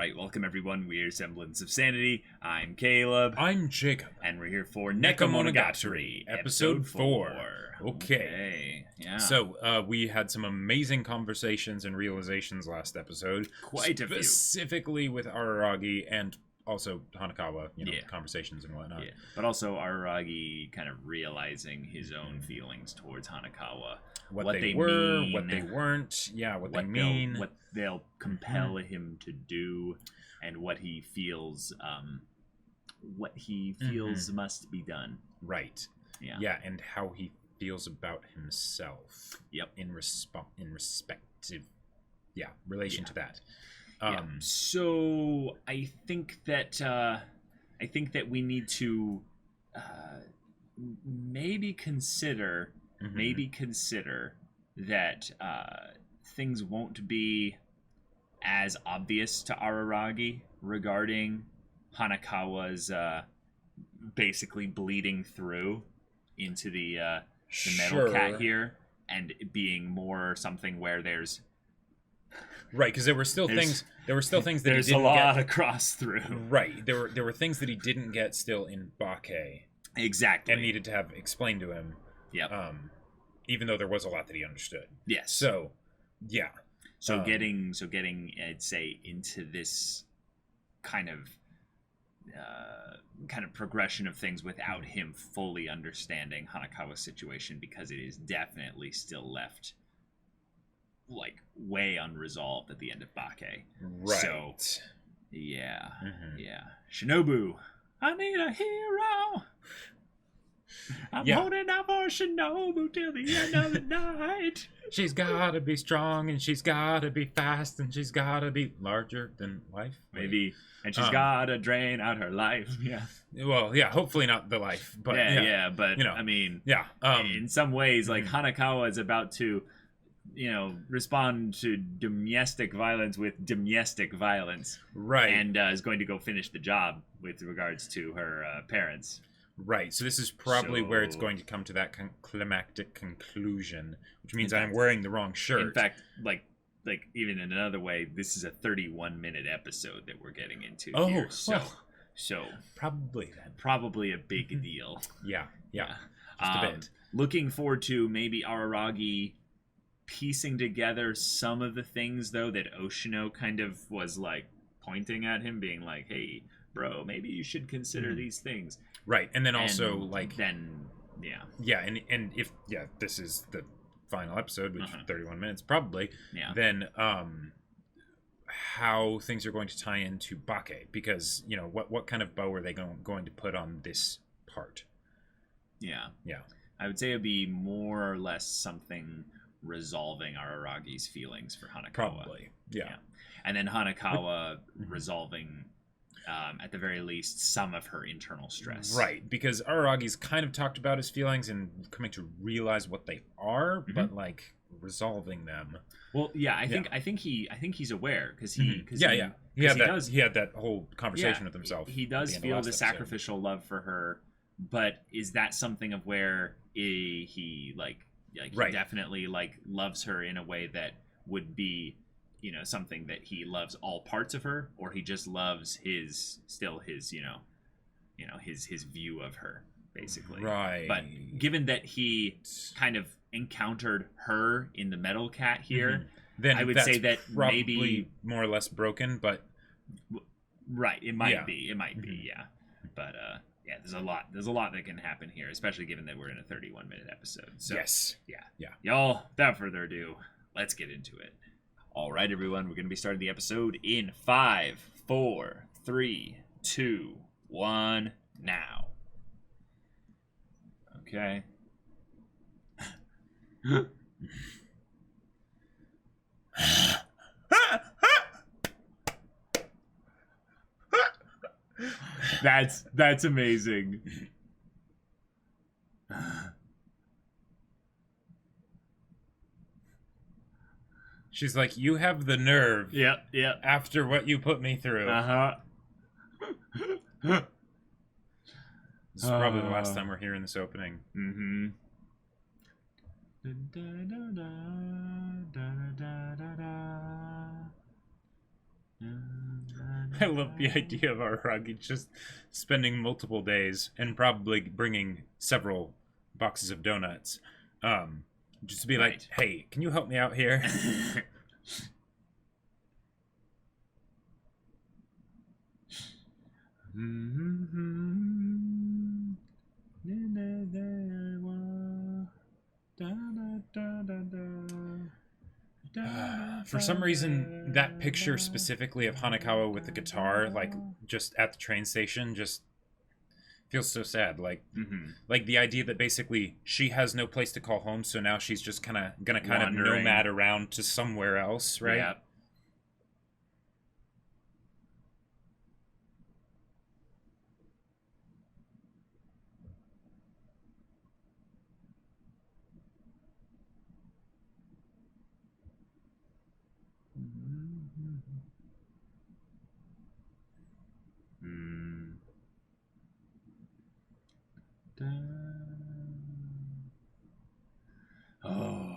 right, welcome everyone. We're Semblance of Sanity. I'm Caleb. I'm Jacob. And we're here for Nekomonogatari, episode 4. Okay. Yeah. So, we had some amazing conversations and realizations last episode. Quite a few. Specifically with Araragi and also Hanakawa, Yeah. conversations and whatnot. Yeah. But also Araragi kind of realizing his own feelings towards Hanakawa. What they were, mean, what they weren't, what they mean. What they'll compel him to do, and what he feels must be done. Right. Yeah. Yeah, and how he feels about himself. Yep. In respective relation to that. So I think that we need to maybe consider that things won't be as obvious to Araragi regarding Hanakawa's basically bleeding through into the metal cat here, and it being more something where there's right, because there were still things that there's he didn't a lot get. Across through. Right, there were things that he didn't get still in Bake. Exactly. And needed to have explained to him. Yep. Even though there was a lot that he understood. Yes. So, yeah. So getting I'd say into this kind of progression of things without him fully understanding Hanakawa's situation, because it is definitely still left like way unresolved at the end of Bake. Right. So yeah. Shinobu, I need a hero. I'm holding out for Shinobu till the end of the night. She's gotta be strong, and she's gotta be fast, and she's gotta be larger than life. Maybe. And she's gotta drain out her life. Yeah. Well, yeah, hopefully not the life. But but I mean, in some ways, like Hanakawa is about to, respond to domestic violence with domestic violence. Right. And is going to go finish the job with regards to her parents. Right, so this is probably where it's going to come to that climactic conclusion, which means I'm wearing the wrong shirt. In fact, like even in another way, this is a 31-minute episode that we're getting into here. So probably a big deal. Yeah, just a bit. Looking forward to maybe Araragi piecing together some of the things, though, that Oshino kind of was like pointing at him, being like, "Hey, bro, maybe you should consider these things." Right, and then also and if this is the final episode, which is 31 minutes probably, then how things are going to tie into Bake, because what kind of bow are they going to put on this part? Yeah. I would say it'd be more or less something resolving Araragi's feelings for Hanakawa. Probably, yeah. And then Hanakawa resolving, at the very least, some of her internal stress. Right, because Araragi's kind of talked about his feelings and coming to realize what they are, but resolving them. Well, yeah, I think he's aware, because he had that whole conversation with himself. He does feel the sacrificial love for her, but is that something of where he definitely loves her in a way that would be something that he loves all parts of her, or he just loves his view of her, basically. Right. But given that he kind of encountered her in the metal cat here, then I would say that maybe more or less broken, but right, it might be, but there's a lot that can happen here, especially given that we're in a 31-minute episode. So yes. Y'all, without further ado, let's get into it. All right, everyone, we're going to be starting the episode in 5, 4, 3, 2, 1, now. Okay. That's amazing. She's like, you have the nerve. Yep. After what you put me through. This is probably the last time we're hearing this opening. I love the idea of Aragi just spending multiple days and probably bringing several boxes of donuts. Just to be like, hey, can you help me out here? For some reason, that picture specifically of Hanekawa with the guitar, like just at the train station, just feels so sad. Like the idea that basically she has no place to call home, so now she's just gonna of nomad around to somewhere else, right? Yeah. Oh.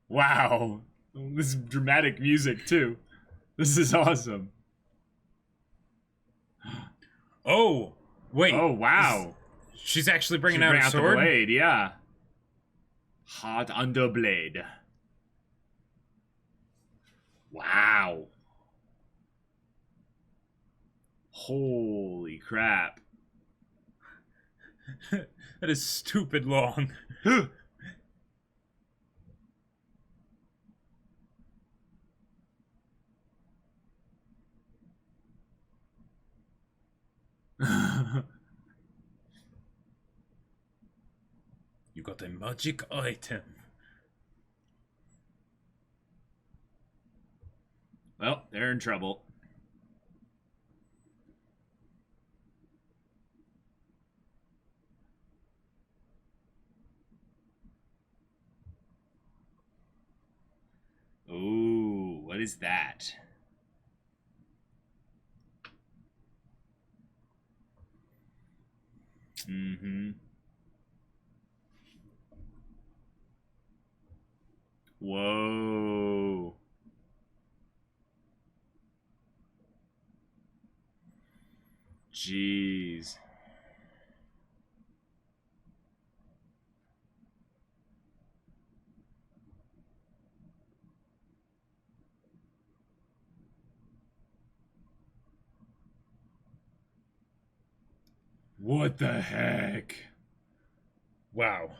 Wow. This is dramatic music too. This is awesome. Oh, wait. Oh, wow. She's actually bringing out a sword? The blade, yeah. Hot under blade. Wow. Holy crap. That is stupid long. You got a magic item. Well, they're in trouble. Ooh, what is that? Mm-hmm. Whoa. Jeez. What the heck? Wow.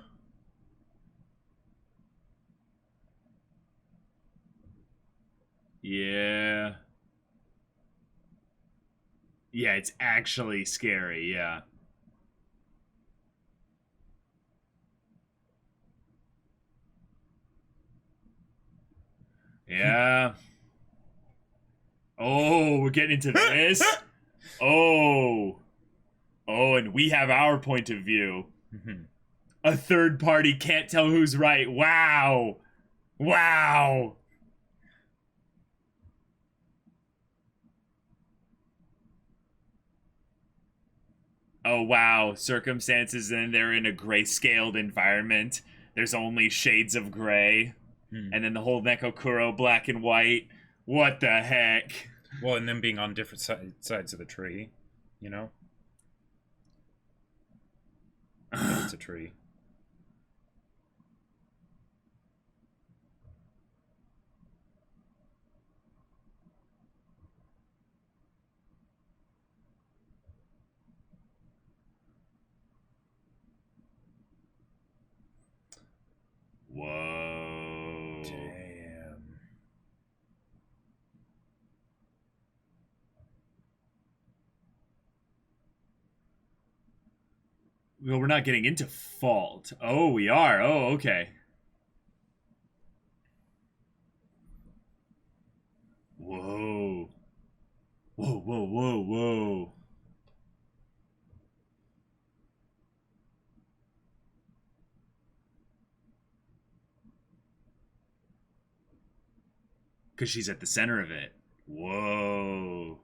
Yeah. Yeah, it's actually scary, yeah. Yeah. Oh, we're getting into this? Oh. Oh, and we have our point of view. A third party can't tell who's right. Wow. Wow. Oh, wow. Circumstances, and they're in a gray-scaled environment. There's only shades of gray. And then the whole Nekokuro black and white. What the heck? Well, and them being on different sides of the tree, you know? It's a tree. Whoa. Damn. Well, we're not getting into fault. Oh, we are. Oh, okay. Whoa. Whoa, whoa, whoa, whoa. Because she's at the center of it. Whoa.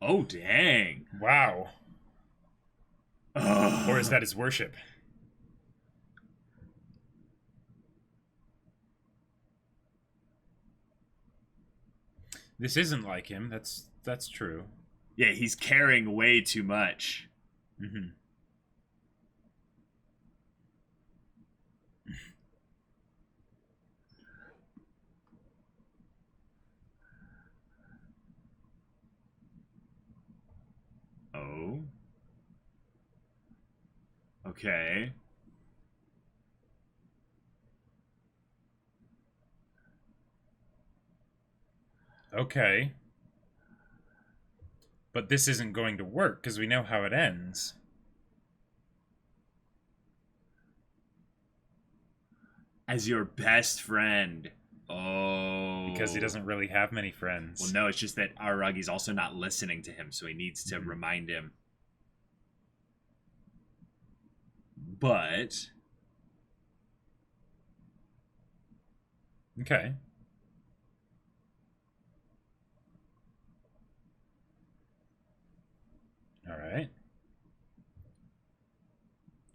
Oh, dang. Wow. Oh. Or is that his worship? This isn't like him. That's true. Yeah, he's caring way too much. Mm-hmm. Oh. Okay. Okay. But this isn't going to work because we know how it ends. As your best friend. Oh. Because he doesn't really have many friends. Well, no, it's just that Aragi's also not listening to him, so he needs to remind him. But... Okay. All right.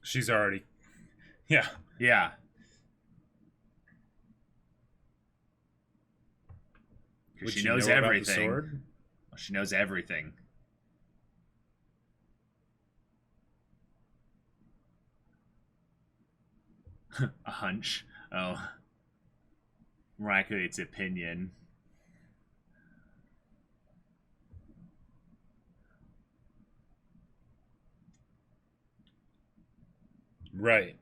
She's already... Yeah. Yeah. Because she knows everything. Well, she knows everything. A hunch. Oh. More accurately, it's opinion. Right.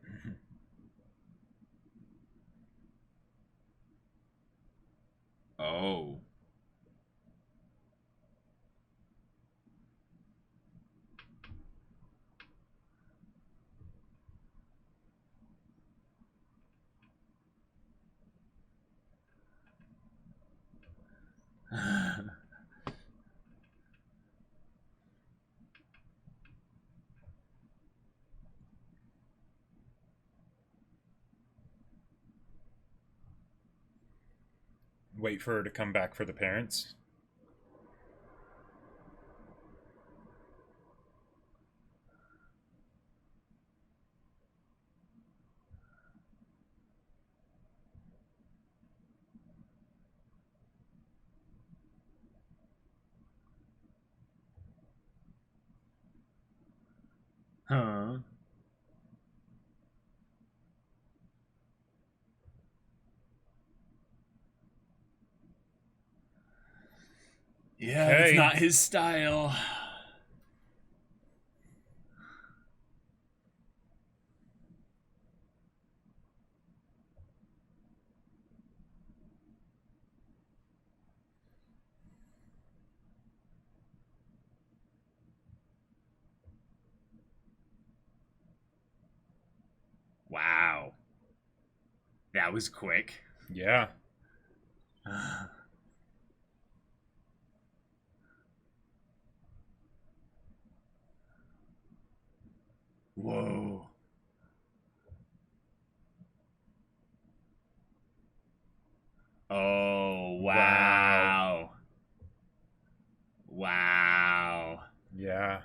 Oh. Wait for her to come back for the parents. Huh. Yeah, Okay. it's not his style. Wow. That was quick. Yeah. Whoa. Oh, wow. Wow. Yeah.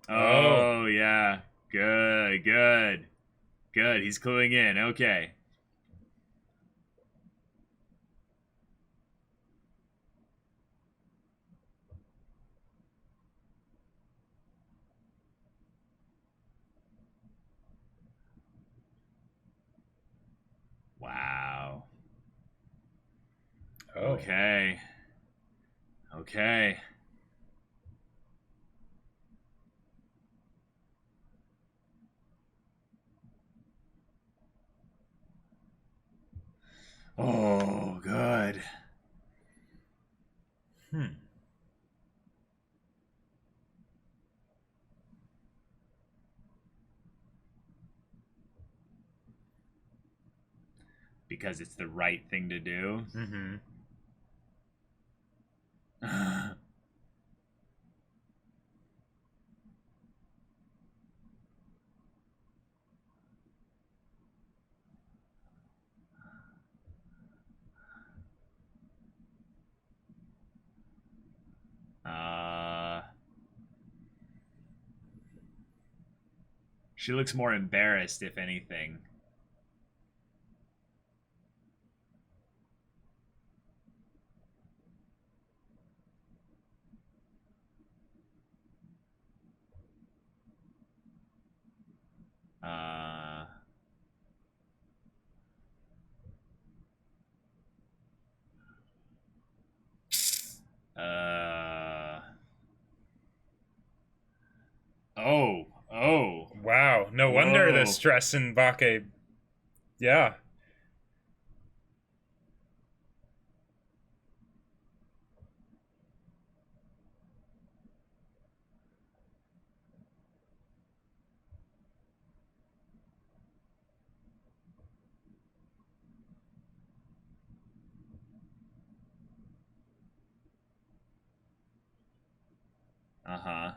Oh, yeah. Good, good. Good, he's cluing in. Okay. Wow. Oh. Okay. Okay. Oh, good. Hmm. because it's the right thing to do. Mm-hmm. She looks more embarrassed, if anything. Uh, oh. Wow. No wonder the stress in Bake. Yeah. Uh-huh.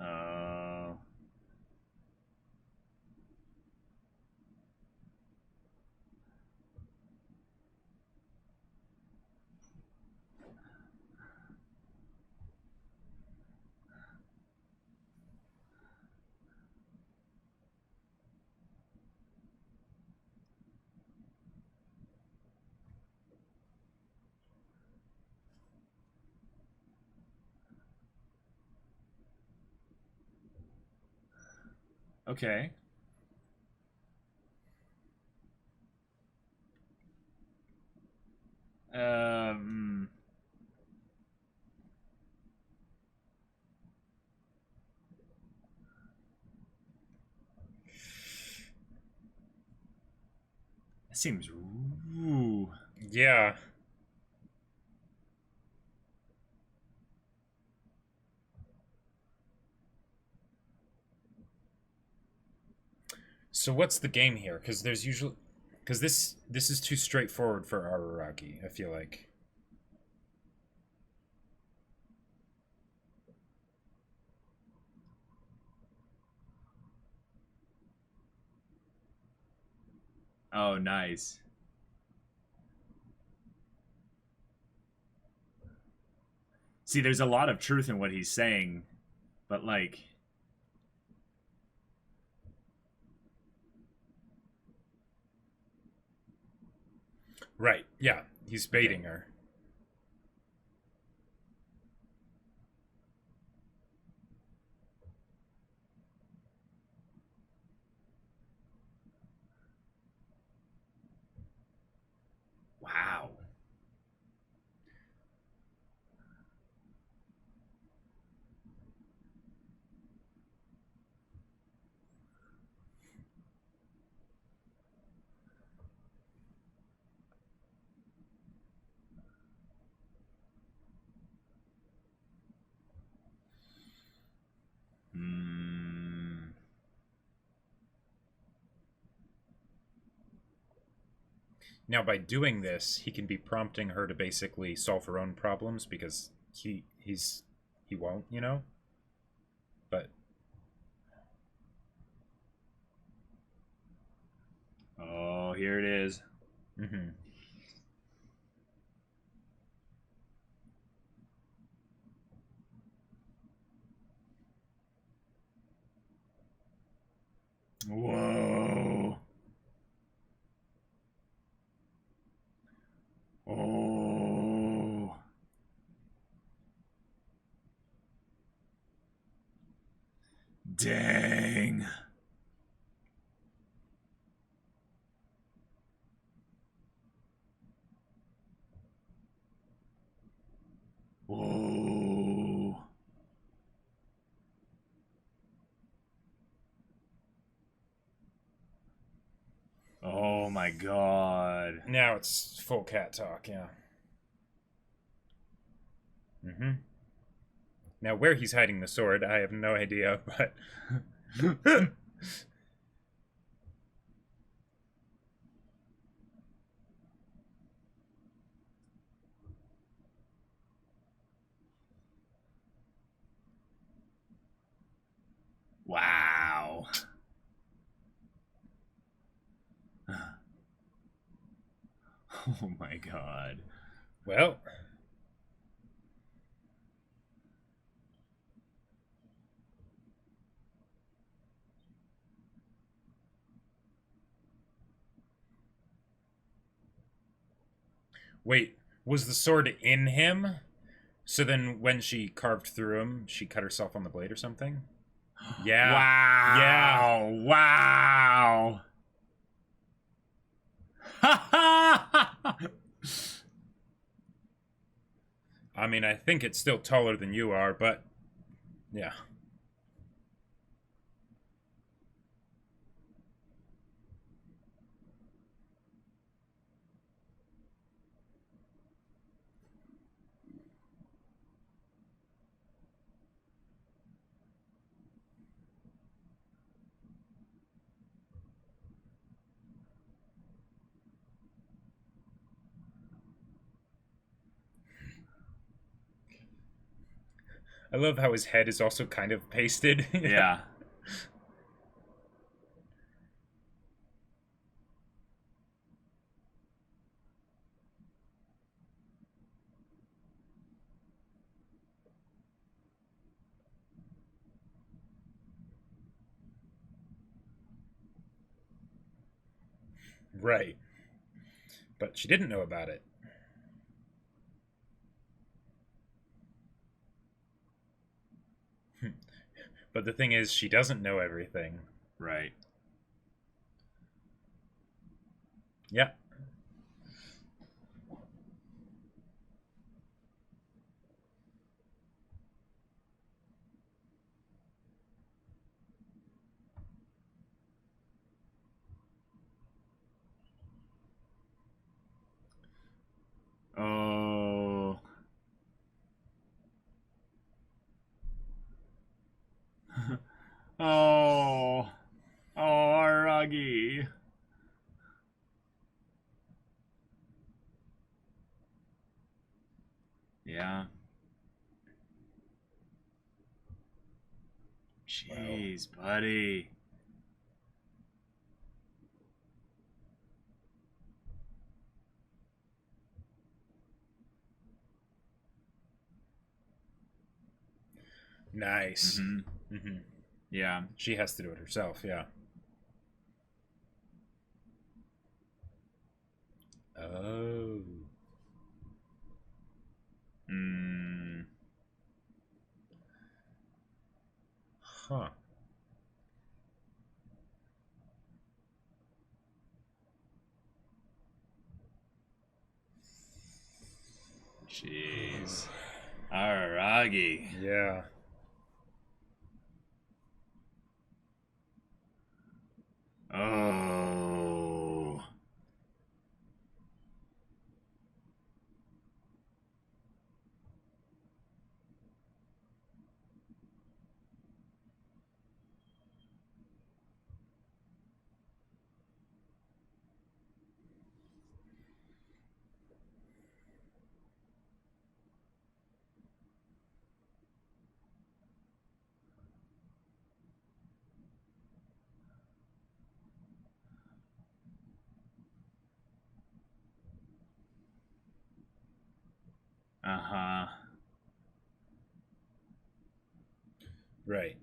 Oh. Okay. Um. That seems. Ooh. Yeah. So what's the game here? Because there's usually, because this is too straightforward for Araragi. I feel like. Oh, nice. See, there's a lot of truth in what he's saying, but like. Right. Yeah. He's baiting her. Wow. Hmm. Now, by doing this, he can be prompting her to basically solve her own problems because he won't, you know. But Oh, here it is. mm-hmm. Whoa. Oh. Dang. Whoa. Oh my god. Now it's full cat talk, yeah. Mm-hmm. Now where he's hiding the sword, I have no idea, but... Wow. Oh my god. Well... Wait, was the sword in him? So then when she carved through him, she cut herself on the blade or something? Yeah. Wow. Yeah. Wow. I mean, I think it's still taller than you are, but... Yeah. I love how his head is also kind of pasted. Yeah. Right. But she didn't know about it. But the thing is, she doesn't know everything. Right. Yeah. Oh. Oh. Oh, Aragi. Yeah. Jeez, buddy. Nice. Mm-hmm. Mm-hmm. Yeah. She has to do it herself, yeah. Oh. Mm. Huh. Jeez. Aragi. Yeah. Oh. Uh-huh. Right.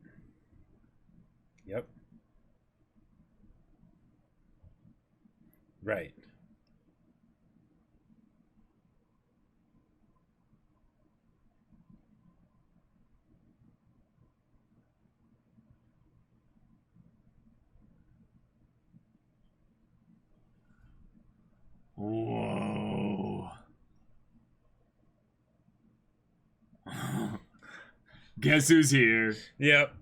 Yep. Right. Whoa. Guess who's here? Yep.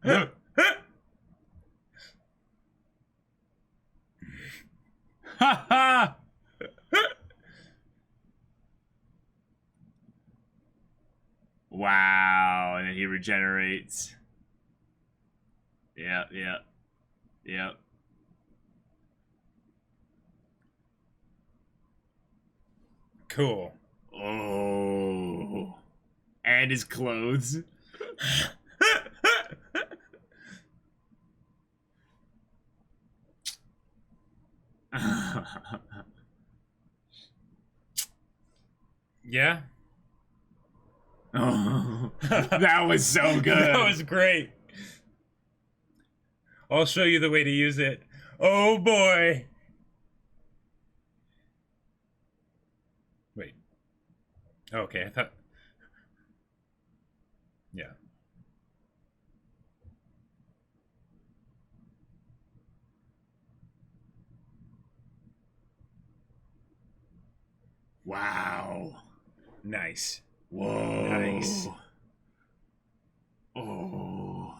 Ha ha! Wow, and then he regenerates. Yep, yep, yep. Cool. Oh. And his clothes. Yeah. Oh, that was so good. That was great. I'll show you the way to use it. Oh boy. Wait. Okay, I thought. Yeah. Wow. Nice. Whoa. Nice. Oh.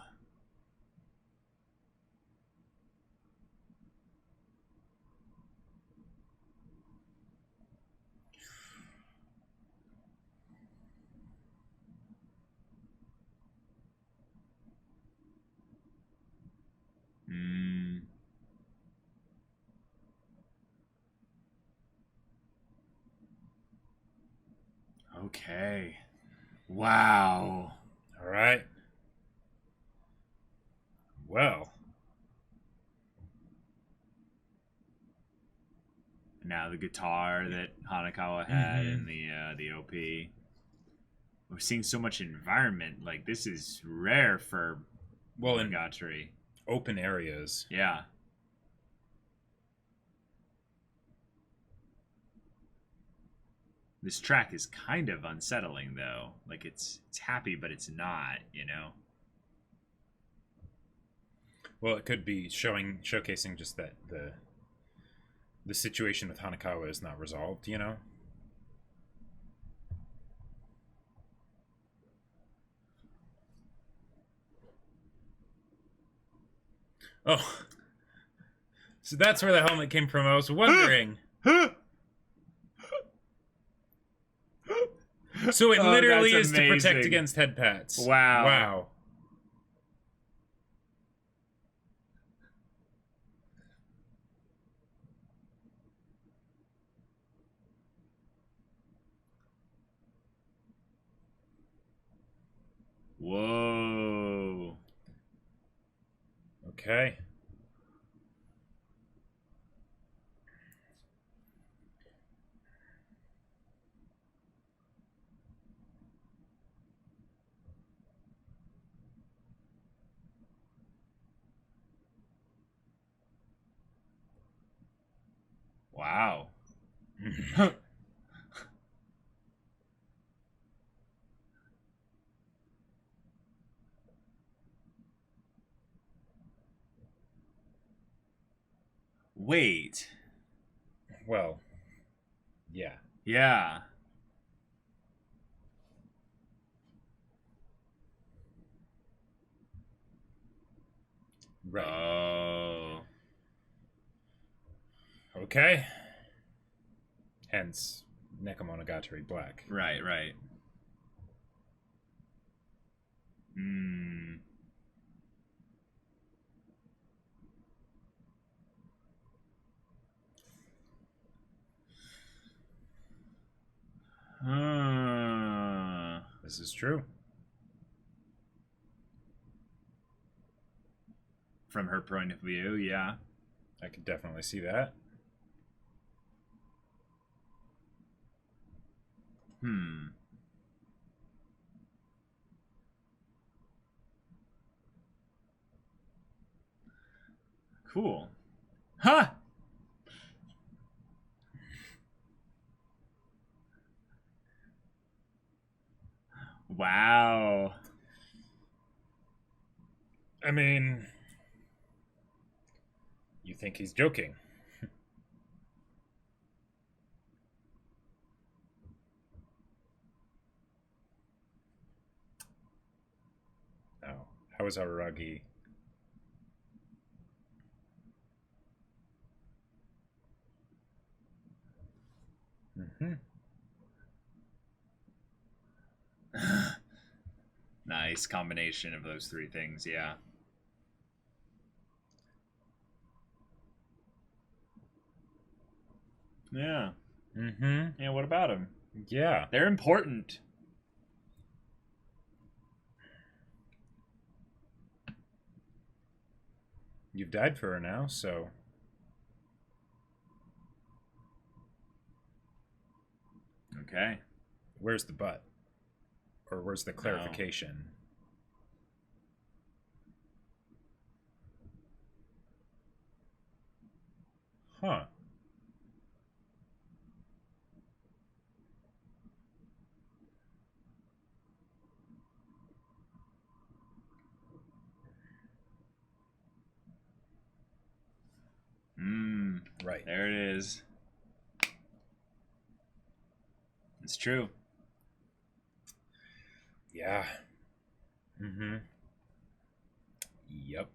Mm. Okay. Wow. All right. Well. Now the guitar that Hanakawa had in the OP. We're seeing so much environment. Like, this is rare for Monogatari. Open areas. Yeah. This track is kind of unsettling, though. Like, it's happy, but it's not, you know? Well, it could be showcasing just that the situation with Hanakawa is not resolved, you know? Oh. So that's where the helmet came from. I was wondering. So it literally is to protect against head pats. Wow. Wow. Whoa. Okay. Wow. Wait. Well, yeah. Yeah. Right. Oh. Okay. Hence, Nekomonogatari Black. Right, right. Hmm. This is true. From her point of view, yeah. I could definitely see that. Hmm. Cool. Huh! Wow. I mean, you think he's joking. Oh, How was Araragi? Mm-hmm. Nice combination of those three things, yeah. Yeah. Mm-hmm. Yeah, what about them? Yeah. They're important. You've died for her now, so... Okay. Where's the but? Or where's the clarification? No. Huh. Right. There it is. It's true. Yeah. Mm-hmm. Yep.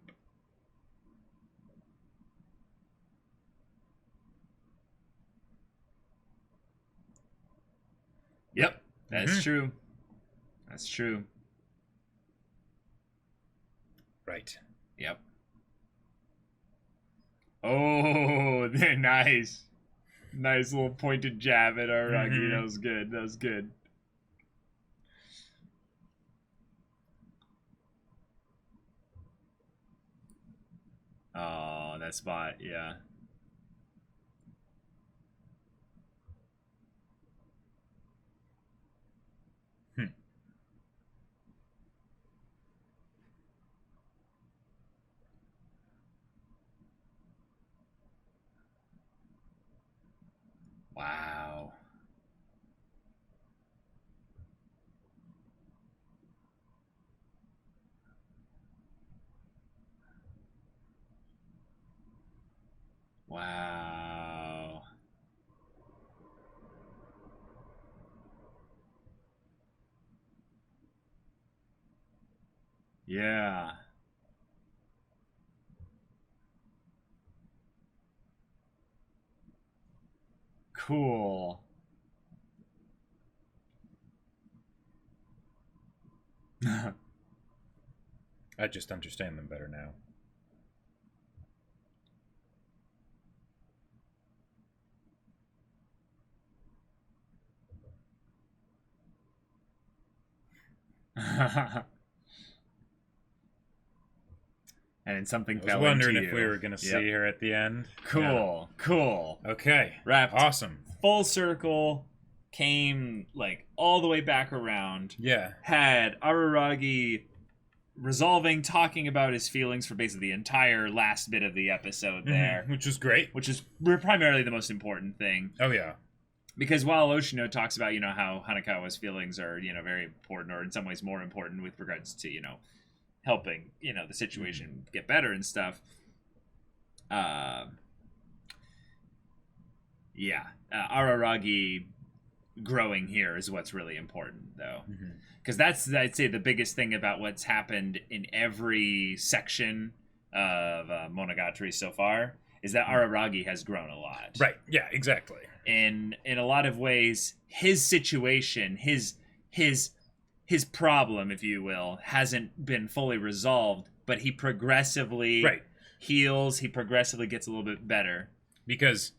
Yep. That's true. That's true. Right. Yep. Oh, they're nice. Nice little pointed jab at Araragi. Mm-hmm. That was good. That was good. Oh, that spot, yeah. Wow. Wow. Yeah. Cool. I just understand them better now. And something I was fell wondering into if you. we were going to see her at the end. Cool. Yeah. Cool. Okay. Wrapped. Awesome. Full circle. Came like all the way back around. Yeah. Had Araragi resolving, talking about his feelings for basically the entire last bit of the episode there. Which was great. Which is primarily the most important thing. Oh, yeah. Because while Oshino talks about, how Hanakawa's feelings are, very important, or in some ways more important with regards to, helping, the situation get better and stuff. Araragi growing here is what's really important, though. Because that's, I'd say, the biggest thing about what's happened in every section of Monogatari so far is that Araragi has grown a lot. Right. Yeah, exactly. And in a lot of ways, his situation, his problem, if you will, hasn't been fully resolved, but he progressively heals, he progressively gets a little bit better. Because,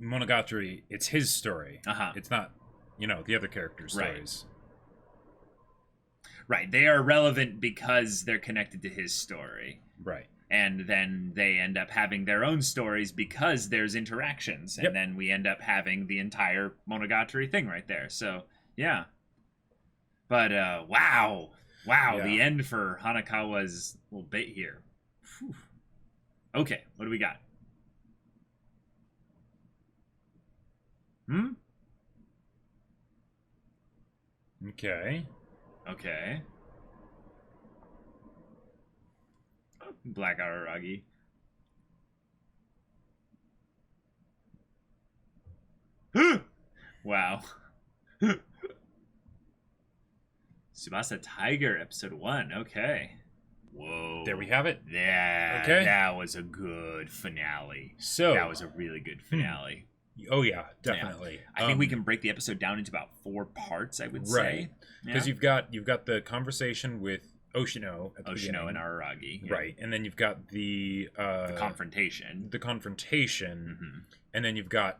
Monogatari, it's his story. It's not, the other characters' stories. Right. They are relevant because they're connected to his story. Right. And then they end up having their own stories because there's interactions. And then we end up having the entire Monogatari thing right there. So, yeah. But, wow. Wow, the end for Hanakawa's little bit here. Whew. Okay, what do we got? Okay. Black Araragi. Wow. Tsubasa Tiger, episode 1. Okay. Whoa. There we have it. Yeah. Okay. That was a good finale. So that was a really good finale. Oh yeah, definitely. Yeah. I think we can break the episode down into about 4 parts, I would say. Because you've got the conversation with Oshino at the beginning. And Araragi. Yeah. Right. And then you've got the confrontation. And then you've got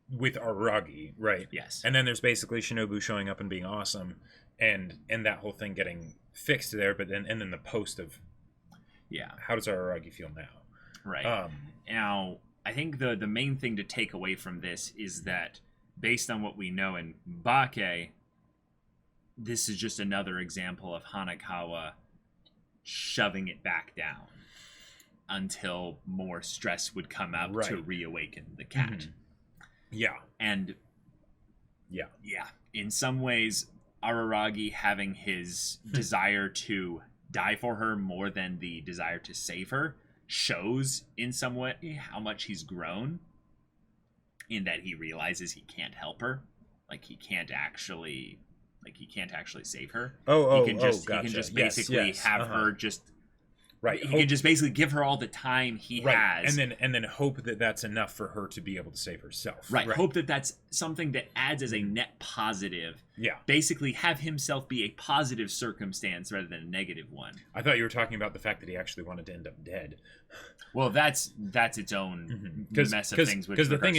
with Araragi, right? Yes. And then there's basically Shinobu showing up and being awesome and that whole thing getting fixed there, but then the post of how does Araragi feel now? Right. Now I think the main thing to take away from this is that based on what we know in Bake, this is just another example of Hanakawa shoving it back down until more stress would come up to reawaken the cat. Mm-hmm. Yeah. And in some ways, Araragi having his desire to die for her more than the desire to save her shows in some way how much he's grown, in that he realizes he can't help her. Like he can't actually save her. He can just basically have her just right. He can just basically give her all the time he has, and then hope that that's enough for her to be able to save herself. Right. Hope that that's something that adds as a net positive. Yeah. Basically, have himself be a positive circumstance rather than a negative one. I thought you were talking about the fact that he actually wanted to end up dead. Well, that's its own mess of things. Because the thing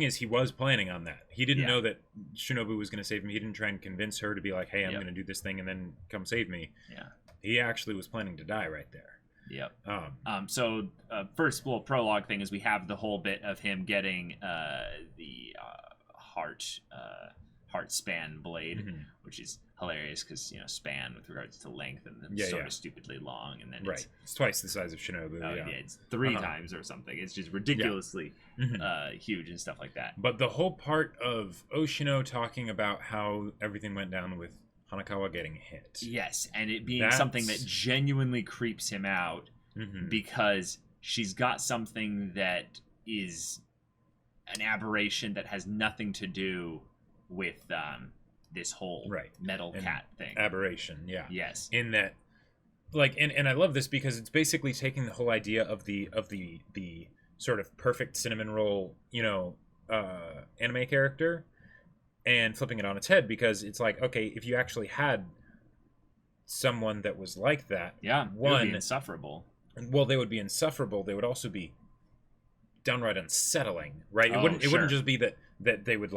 is, he was planning on that. He didn't know that Shinobu was going to save him. He didn't try and convince her to be like, "Hey, I'm going to do this thing and then come save me." Yeah. He actually was planning to die right there. Yep. So first little prologue thing is we have the whole bit of him getting the heart span blade, which is hilarious because span with regards to length and then sort of stupidly long, and then it's twice the size of Shinobu. It's 3 times or something. It's just ridiculously huge and stuff like that. But the whole part of Oshino talking about how everything went down with Hanakawa getting hit. Yes, and it being something that genuinely creeps him out because she's got something that is an aberration that has nothing to do with this whole metal cat thing. Aberration, yeah. Yes. In that, like, and I love this because it's basically taking the whole idea of the sort of perfect cinnamon roll, anime character, and flipping it on its head, because it's like, okay, if you actually had someone that was like that, it would be insufferable. Well, they would be insufferable. They would also be downright unsettling, right? It wouldn't just be that they would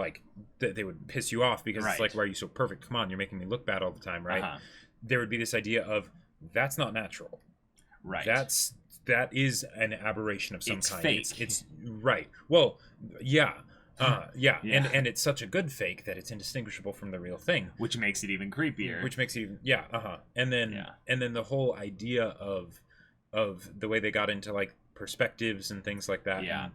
that they would piss you off because it's like, why are you so perfect? Come on, you're making me look bad all the time, right? There would be this idea of that's not natural, right? That is an aberration of some kind. Fake. It's right. Well, yeah. And it's such a good fake that it's indistinguishable from the real thing, which makes it even creepier. And then the whole idea of the way they got into like perspectives and things like that.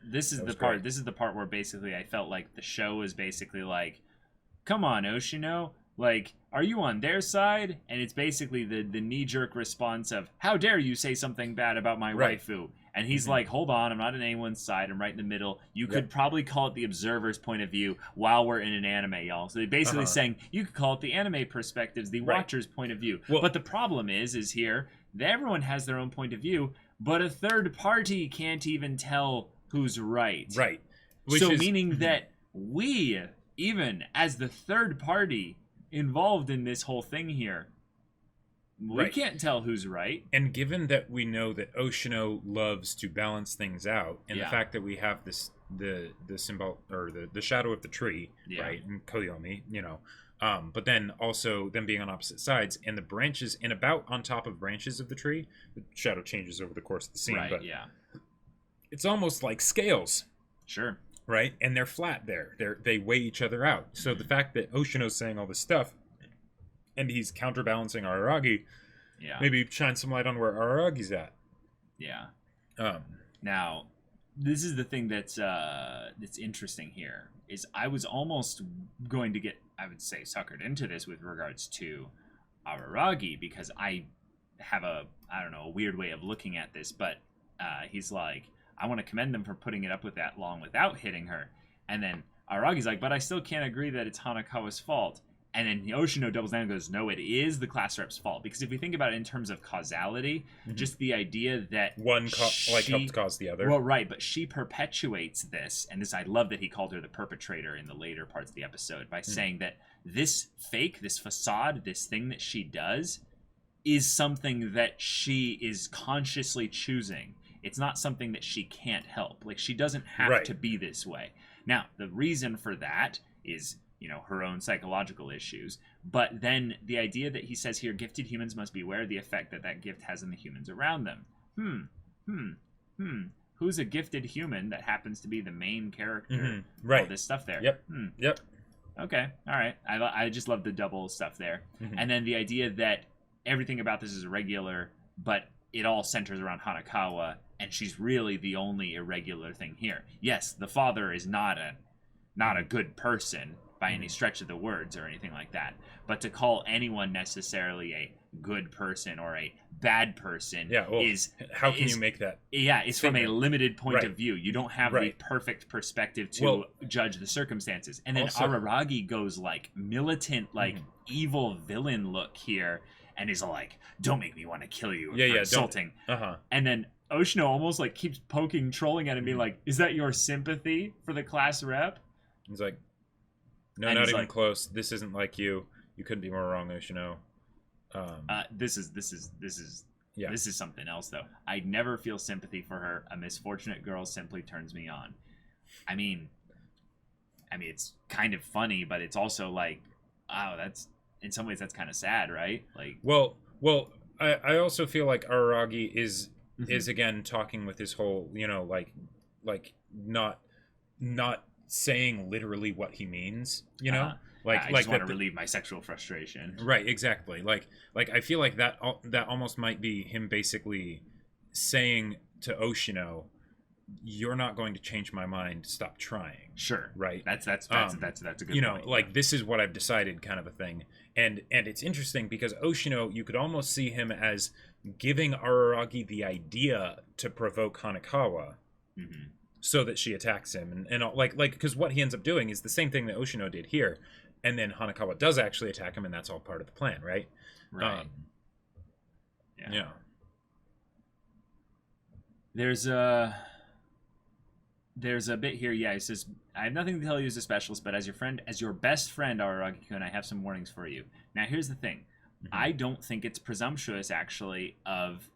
This is the part where basically I felt like the show was basically like, come on, Oshino, like, are you on their side? And it's basically the knee-jerk response of, how dare you say something bad about my waifu? And he's like, hold on, I'm not on anyone's side. I'm right in the middle. You could probably call it the observer's point of view while we're in an anime, y'all. So they're basically saying, you could call it the anime perspectives, the watcher's point of view. Well, but the problem is here, that everyone has their own point of view, but a third party can't even tell who's right. Right. Meaning that we, even as the third party involved in this whole thing here, we can't tell who's right. And given that we know that Oshino loves to balance things out, and the fact that we have the symbol, or the shadow of the tree, right, and Koyomi, but then also them being on opposite sides, and the branches, and about on top of branches of the tree, the shadow changes over the course of the scene. But it's almost like scales. Sure. Right? And they're flat there. They weigh each other out. So the fact that Oshino's saying all this stuff, and he's counterbalancing Araragi, maybe shine some light on where Araragi's at. Yeah. Now, this is the thing that's interesting here, is I was almost going to get, I would say, suckered into this with regards to Araragi, because I have a weird way of looking at this, but he's like, I want to commend them for putting it up with that long without hitting her. And then Aragi's like, but I still can't agree that it's Hanakawa's fault. And then Oshino doubles down and goes, no, it is the class rep's fault. Because if we think about it in terms of causality, just the idea that one helped cause the other. Well, right, but she perpetuates this. And this, I love that he called her the perpetrator in the later parts of the episode by saying that this fake, this facade, this thing that she does is something that she is consciously choosing. It's not something that she can't help. Like, she doesn't have to be this way. Now, the reason for that is, her own psychological issues. But then the idea that he says here, gifted humans must be aware of the effect that gift has on the humans around them. Who's a gifted human that happens to be the main character? All this stuff there. Yep. Okay. All right. I just love the double stuff there. And then the idea that everything about this is irregular, but it all centers around Hanakawa, and she's really the only irregular thing here. Yes, the father is not a good person by any stretch of the words or anything like that. But to call anyone necessarily a good person or a bad person is... How can you make that? Yeah, it's from a limited point of view. You don't have the perfect perspective to judge the circumstances. And then also, Araragi goes like militant, like evil villain look here and is like, don't make me want to kill you for insulting. And then Oshino almost like keeps trolling at him, being like, is that your sympathy for the class rep? He's like, no, not even close. This isn't like you. You couldn't be more wrong, Oshino. This is something else, though. I never feel sympathy for her. A misfortunate girl simply turns me on. I mean, it's kind of funny, but it's also like, wow, that's in some ways that's kind of sad, right? Like, well, I also feel like Araragi is again talking with his whole, like not saying literally what he means, I just want to relieve my sexual frustration. Right, exactly. Like I feel like that almost might be him basically saying to Oshino, you're not going to change my mind, stop trying. Sure. Right. That's a good point. Like, this is what I've decided kind of a thing. And it's interesting because Oshino, you could almost see him as giving Araragi the idea to provoke Hanakawa. So that she attacks him, and like because what he ends up doing is the same thing that Oshino did here, and then Hanakawa does actually attack him, and that's all part of the plan, right? Right. Yeah. There's a bit here. Yeah, he says, I have nothing to tell you as a specialist, but as your best friend, Araragi-kun, I have some warnings for you. Now, here's the thing. I don't think it's presumptuous, actually, of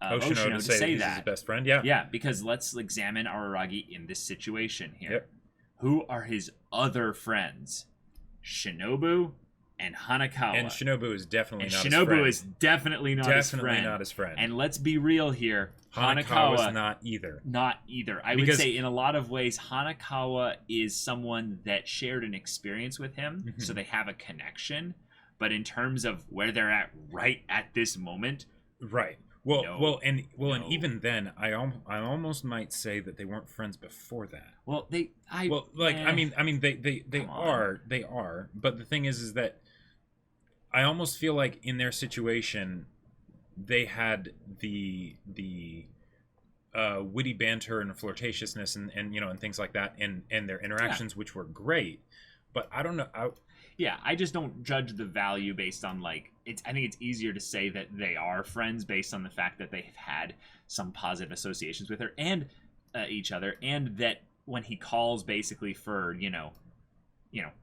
Oshino to say that. He's his best friend, yeah. Yeah, because let's examine Araragi in this situation here. Yep. Who are his other friends? Shinobu and Hanakawa. And Shinobu is definitely not his friend. Shinobu is definitely not his friend. Definitely not his friend. And let's be real here. Hanakawa's not either. Not either. I would say in a lot of ways, Hanakawa is someone that shared an experience with him, so they have a connection. But in terms of where they're at right at this moment... Right. And even then, I almost might say that they weren't friends before that. They are. But the thing is that I almost feel like in their situation, they had the witty banter and flirtatiousness and things like that, and their interactions, which were great. But I don't know. I just don't judge the value based on I think it's easier to say that they are friends based on the fact that they've had some positive associations with her and each other, and that when he calls basically for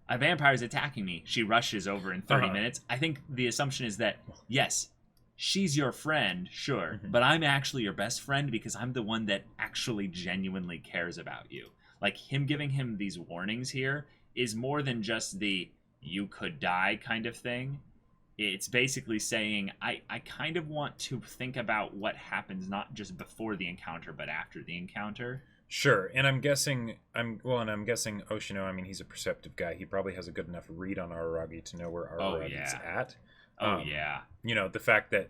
a vampire's attacking me, she rushes over in 30 minutes. I think the assumption is that yes, she's your friend, sure, but I'm actually your best friend because I'm the one that actually genuinely cares about you. Like, him giving him these warnings here is more than just the you could die kind of thing. It's basically saying I kind of want to think about what happens not just before the encounter but after the encounter. Sure. And I'm guessing Oshino, I mean, he's a perceptive guy. He probably has a good enough read on Araragi to know where Araragi's at. The fact that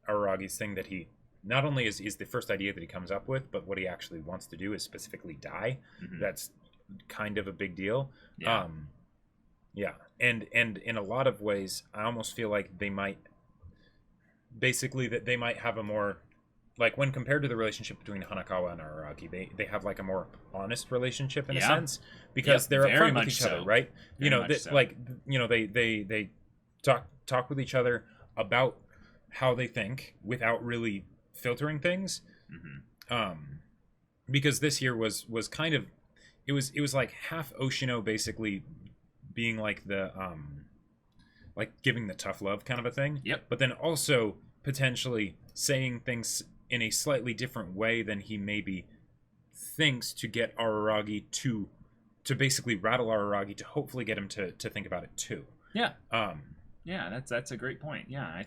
Araragi's thing that he not only is the first idea that he comes up with, but what he actually wants to do is specifically die. That's kind of a big deal. And in a lot of ways, I almost feel like they might have a more like when compared to the relationship between Hanakawa and Araragi, they have like a more honest relationship in a sense, because they're upfront with each other, right? Like they talk with each other about how they think without really filtering things. Because this here was kind of, it was like half Oshino basically being like the like giving the tough love kind of a thing, but then also potentially saying things in a slightly different way than he maybe thinks, to get Araragi to basically rattle Araragi, to hopefully get him to think about it too. That's a great point. I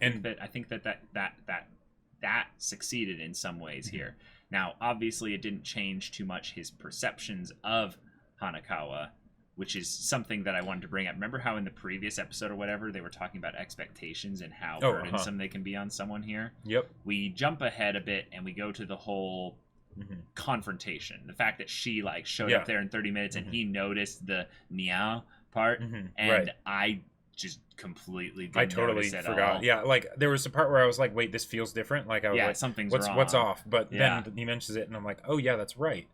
think that succeeded in some ways here. Now obviously it didn't change too much his perceptions of Hanakawa, which is something that I wanted to bring up. Remember how in the previous episode or whatever, they were talking about expectations and how burdensome they can be on someone here? We jump ahead a bit and we go to the whole confrontation. The fact that she like showed up there in 30 minutes and he noticed the niao part. And I just completely didn't notice at forgot. all. Yeah, like there was a part where I was like, wait, this feels different. Like I was like, something's what's wrong. What's off? But then he mentions it and I'm like, oh yeah, that's right.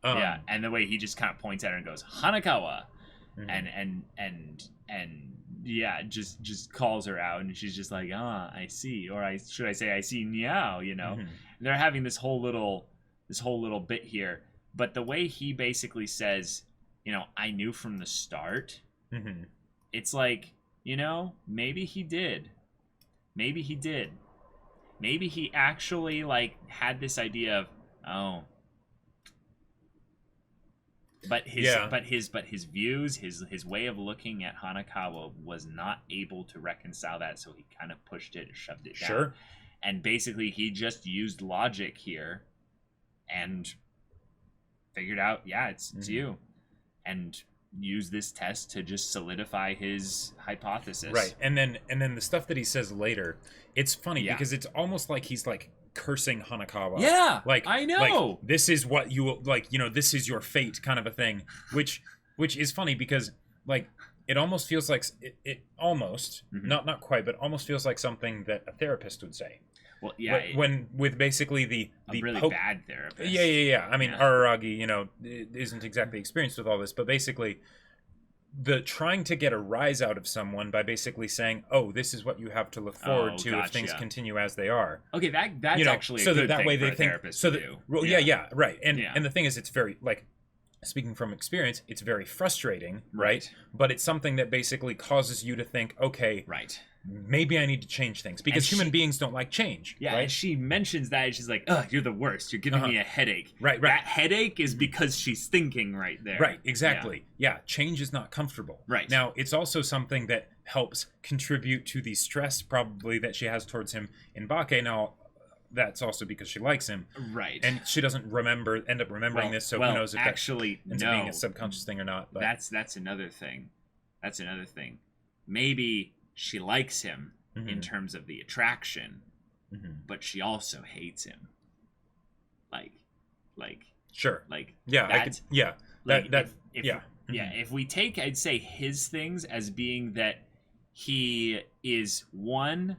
And the way he just kind of points at her and goes Hanakawa, and just calls her out, and she's just like, I see, or should I say I see niao, you know. They're having this whole little bit here, but the way he basically says, you know, I knew from the start, it's like, you know, maybe he did, maybe he actually like had this idea of, But his views, his way of looking at Hanakawa was not able to reconcile that, so he kind of pushed it and shoved it down. And basically he just used logic here and figured out, it's you, and used this test to just solidify his hypothesis. Right. And then the stuff that he says later, it's funny because it's almost like he's like cursing Hanakawa. Like, I know. Like, this is what you like, you know, this is your fate kind of a thing, which is funny because like it almost feels like it almost not quite, but almost feels like something that a therapist would say. Well, when with basically the really bad therapist. I mean, Araragi, you know, isn't exactly experienced with all this, but basically the trying to get a rise out of someone by basically saying, "Oh, this is what you have to look forward to if things continue as they are." Okay, that's you know, actually a so good that thing way for they a think. therapist So to that, do. well, right. And the thing is, it's very like, speaking from experience, it's very frustrating, right? But it's something that basically causes you to think, okay, maybe I need to change things, because human beings don't like change. Yeah, right? and she mentions that, and she's like, "Ugh, you're the worst. You're giving me a headache." Right. That headache is because she's thinking right there. Right, exactly. Yeah, change is not comfortable. Right. Now, it's also something that helps contribute to the stress probably that she has towards him in Bake. Now, that's also because she likes him. Right. And she doesn't end up remembering this, so who knows if actually, that ends up being a subconscious thing or not. But that's another thing. Maybe she likes him in terms of the attraction, but she also hates him. Sure. Like, yeah, if we take, I'd say, his things as being that he is one,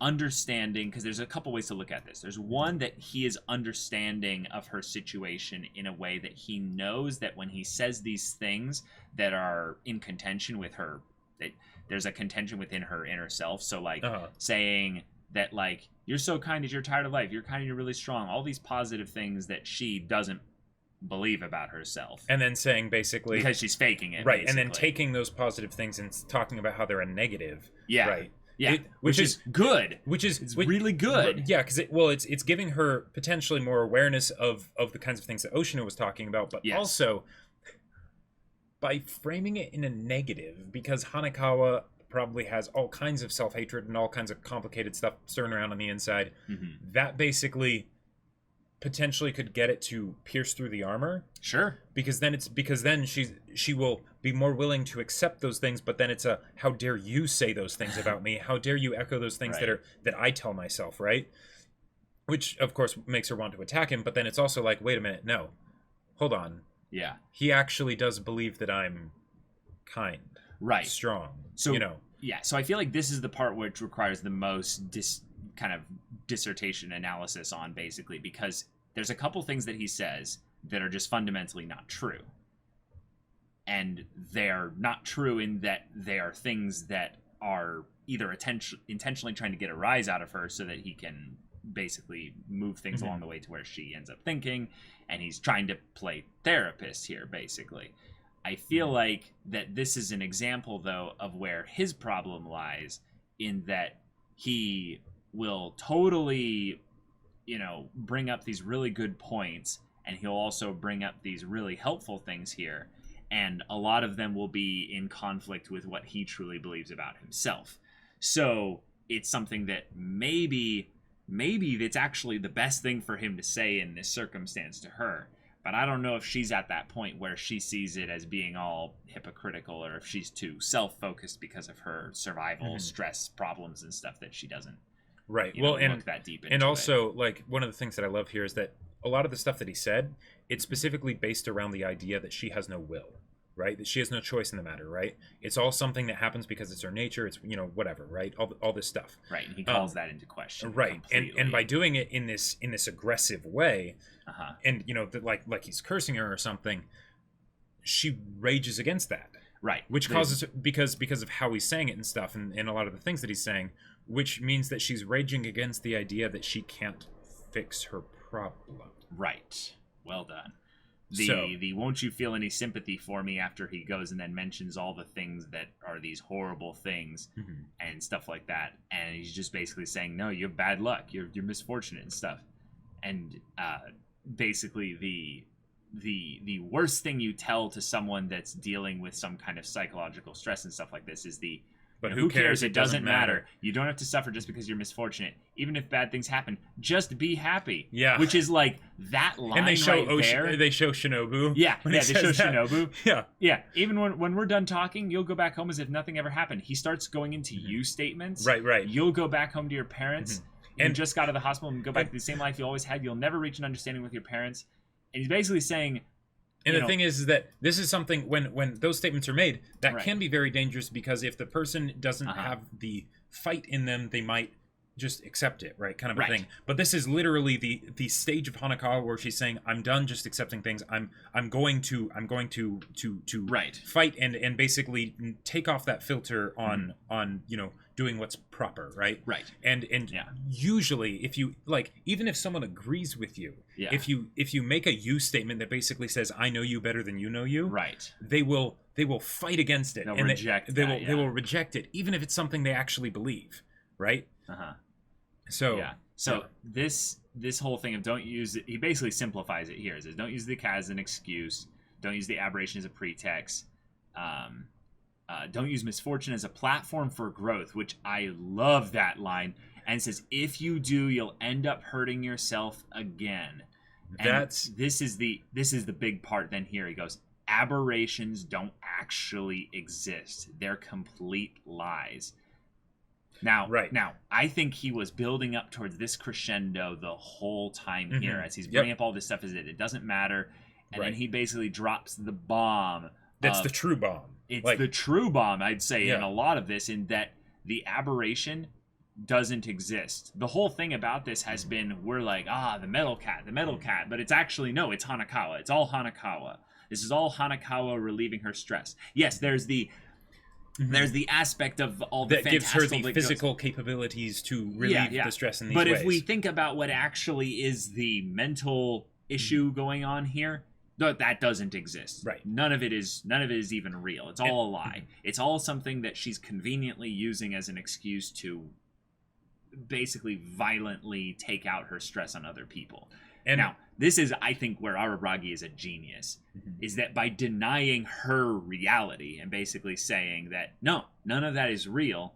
understanding, because there's a couple ways to look at this. There's one, that he is understanding of her situation in a way that he knows that when he says these things that are in contention with her, that there's a contention within her inner self. So like saying that like, you're so kind that you're tired of life, you're kind and you're really strong, all these positive things that she doesn't believe about herself, and then saying basically because she's faking it, right, basically. and then taking those positive things and talking about how they're a negative, right, which is good, it's really good, because it's giving her potentially more awareness of the kinds of things that Oshino was talking about, but also by framing it in a negative, because Hanakawa probably has all kinds of self-hatred and all kinds of complicated stuff stirring around on the inside, that basically potentially could get it to pierce through the armor. Sure. Because then she will be more willing to accept those things, but then it's a, how dare you say those things about me? How dare you echo those things that I tell myself, right? Which of course makes her want to attack him, but then it's also like, wait a minute, no. Hold on. Yeah. He actually does believe that I'm kind. Right. Strong. So, you know. Yeah, so I feel like this is the part which requires the most kind of dissertation analysis on, basically, because there's a couple things that he says that are just fundamentally not true. And they're not true in that they are things that are either intentionally trying to get a rise out of her so that he can basically move things along the way to where she ends up thinking, and he's trying to play therapist here, basically. I feel like that this is an example, though, of where his problem lies, in that he will totally, bring up these really good points, and he'll also bring up these really helpful things here, and a lot of them will be in conflict with what he truly believes about himself. So it's something that maybe that's actually the best thing for him to say in this circumstance to her. But I don't know if she's at that point where she sees it as being all hypocritical, or if she's too self-focused because of her survival stress problems and stuff that she doesn't look that deep into. And also, like, one of the things that I love here is that a lot of the stuff that he said, it's specifically based around the idea that she has no will, right? That she has no choice in the matter, right? It's all something that happens because it's her nature. It's, whatever, right? All this stuff. Right, and he calls that into question. Right, and by doing it in this aggressive way, and, like he's cursing her or something, she rages against that. Right. Which causes, because of how he's saying it and stuff, and a lot of the things that he's saying, which means that she's raging against the idea that she can't fix her problem. Right. Well done. The won't you feel any sympathy for me, after he goes and then mentions all the things that are these horrible things and stuff like that, and he's just basically saying, no, you have bad luck, you're misfortunate and stuff. And basically the worst thing you tell to someone that's dealing with some kind of psychological stress and stuff like this is but who cares? It doesn't matter. You don't have to suffer just because you're misfortunate. Even if bad things happen, just be happy. Yeah. Which is like that line, and they show right there. They show Shinobu. Yeah. They show Shinobu. Yeah. Yeah. Even when we're done talking, you'll go back home as if nothing ever happened. He starts going into you statements. Right. You'll go back home to your parents. And you just got out of the hospital and go back to the same life you always had. You'll never reach an understanding with your parents. And he's basically saying, and the thing is that this is something, when those statements are made, that can be very dangerous, because if the person doesn't have the fight in them, they might just accept it, right? Kind of a thing. But this is literally the stage of Hanakawa where she's saying, I'm done just accepting things. I'm going to fight and basically take off that filter on doing what's proper, right? Right. And usually, if you, like, even if someone agrees with you, if you make a you statement that basically says, I know you better than you know you, right, they will fight against it. They'll and reject they will reject it, even if it's something they actually believe, right? So this whole thing of don't use it, he basically simplifies it here. He says, don't use the cat as an excuse, don't use the aberration as a pretext, don't use misfortune as a platform for growth, which I love that line. And it says, if you do, you'll end up hurting yourself again. And this is the big part. Then here he goes, aberrations don't actually exist. They're complete lies. Now, I think he was building up towards this crescendo the whole time here, as he's bringing up all this stuff, as it doesn't matter. And then he basically drops the bomb. That's the true bomb. It's the true bomb, I'd say, in a lot of this, in that the aberration doesn't exist. The whole thing about this has been, we're like, the metal cat, but it's actually, no, it's Hanakawa. It's all Hanakawa. This is all Hanakawa relieving her stress. Yes, there's the aspect of all the that gives her the physical capabilities to relieve the stress in these ways. But if we think about what actually is the mental issue going on here, that doesn't exist. Right. None of it is even real. It's all a lie. It's all something that she's conveniently using as an excuse to basically violently take out her stress on other people. And now, this is, I think, where Araragi is a genius, is that by denying her reality and basically saying that, no, none of that is real,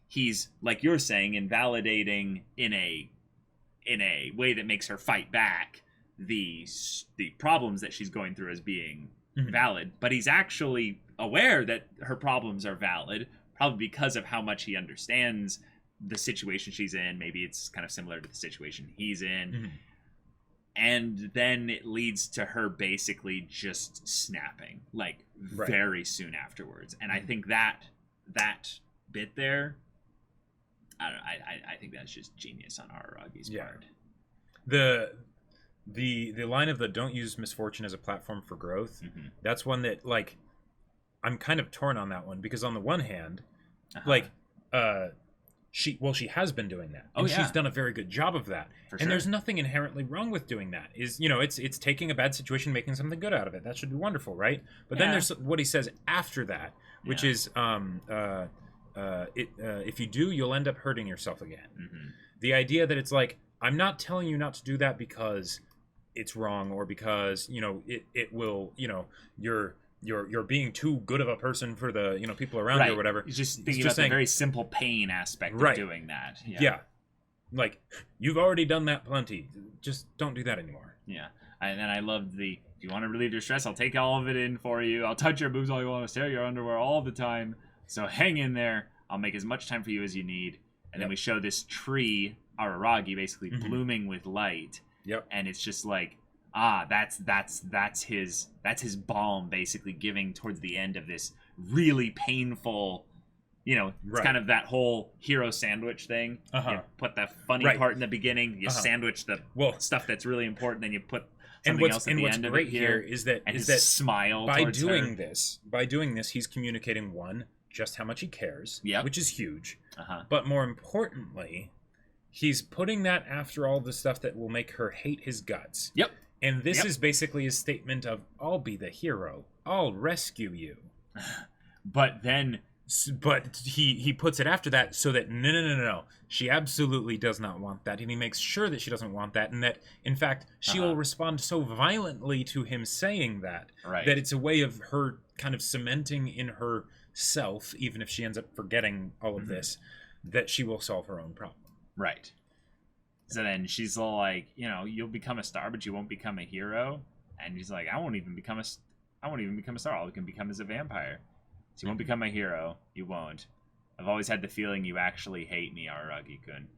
he's, like you're saying, invalidating in a way that makes her fight back the problems that she's going through as being valid. But he's actually aware that her problems are valid, probably because of how much he understands the situation she's in. Maybe it's kind of similar to the situation he's in. And then it leads to her basically just snapping, like, very soon afterwards. And I think that bit there I don't know, I think that's just genius on Araragi's part. The line of the "don't use misfortune as a platform for growth," that's one that, like, I'm kind of torn on that one, because on the one hand, like, she has been doing that, and she's done a very good job of that, and there's nothing inherently wrong with doing that. Is, you know, it's taking a bad situation, making something good out of it. That should be wonderful, right? But then there's what he says after that, which is if you do, you'll end up hurting yourself again. The idea that it's like, I'm not telling you not to do that because it's wrong, or because, you know, it will, you know, you're being too good of a person for the, you know, people around you or whatever. He's just thinking about the very simple pain aspect of doing that. Yeah. Like, you've already done that plenty. Just don't do that anymore. Yeah. And then I loved if you want to relieve your stress, I'll take all of it in for you. I'll touch your boobs all you want. I'll stare at your underwear all the time. So hang in there. I'll make as much time for you as you need. And then we show this tree, Araragi, basically blooming with light. And it's just like, that's his balm, basically giving towards the end of this really painful, you know, it's kind of that whole hero sandwich thing. You put the funny part in the beginning, you sandwich the stuff that's really important, then you put something else at the end of it here. Is that smile by doing this, he's communicating, one, just how much he cares, which is huge. But more importantly, he's putting that after all the stuff that will make her hate his guts. And this is basically his statement of, I'll be the hero. I'll rescue you. But he puts it after that, so that no. She absolutely does not want that. And he makes sure that she doesn't want that. And that, in fact, she will respond so violently to him saying that, that it's a way of her kind of cementing in herself, even if she ends up forgetting all of this, that she will solve her own problem. Right. So then she's all like, you know, you'll become a star, but you won't become a hero. And he's like, I won't even become a star. All I can become is a vampire. So you won't become a hero. You won't. I've always had the feeling you actually hate me, Araragi-kun.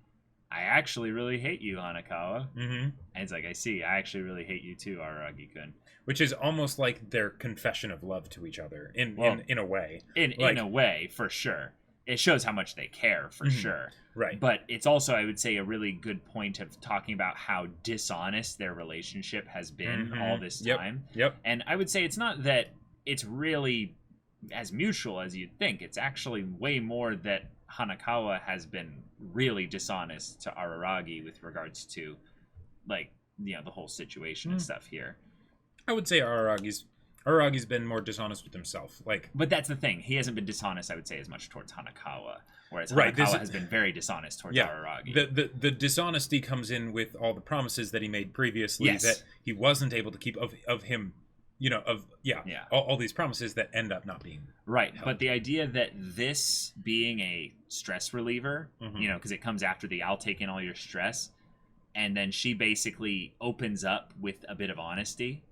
I actually really hate you, Hanakawa. And it's like, I see. I actually really hate you too, Araragi-kun. Which is almost like their confession of love to each other, in a way. In a way, for sure. It shows how much they care, for sure. Right. But it's also, I would say, a really good point of talking about how dishonest their relationship has been all this time. And I would say it's not that it's really as mutual as you'd think. It's actually way more that Hanakawa has been really dishonest to Araragi with regards to, like, you know, the whole situation and stuff here. I would say Araragi's been more dishonest with himself. But that's the thing. He hasn't been dishonest, I would say, as much towards Hanakawa. Whereas Hanakawa has been very dishonest towards Araragi. The dishonesty comes in with all the promises that he made previously that he wasn't able to keep of him, you know, all these promises that end up not being held. But the idea that this being a stress reliever, you know, because it comes after the I'll take in all your stress, and then she basically opens up with a bit of honesty.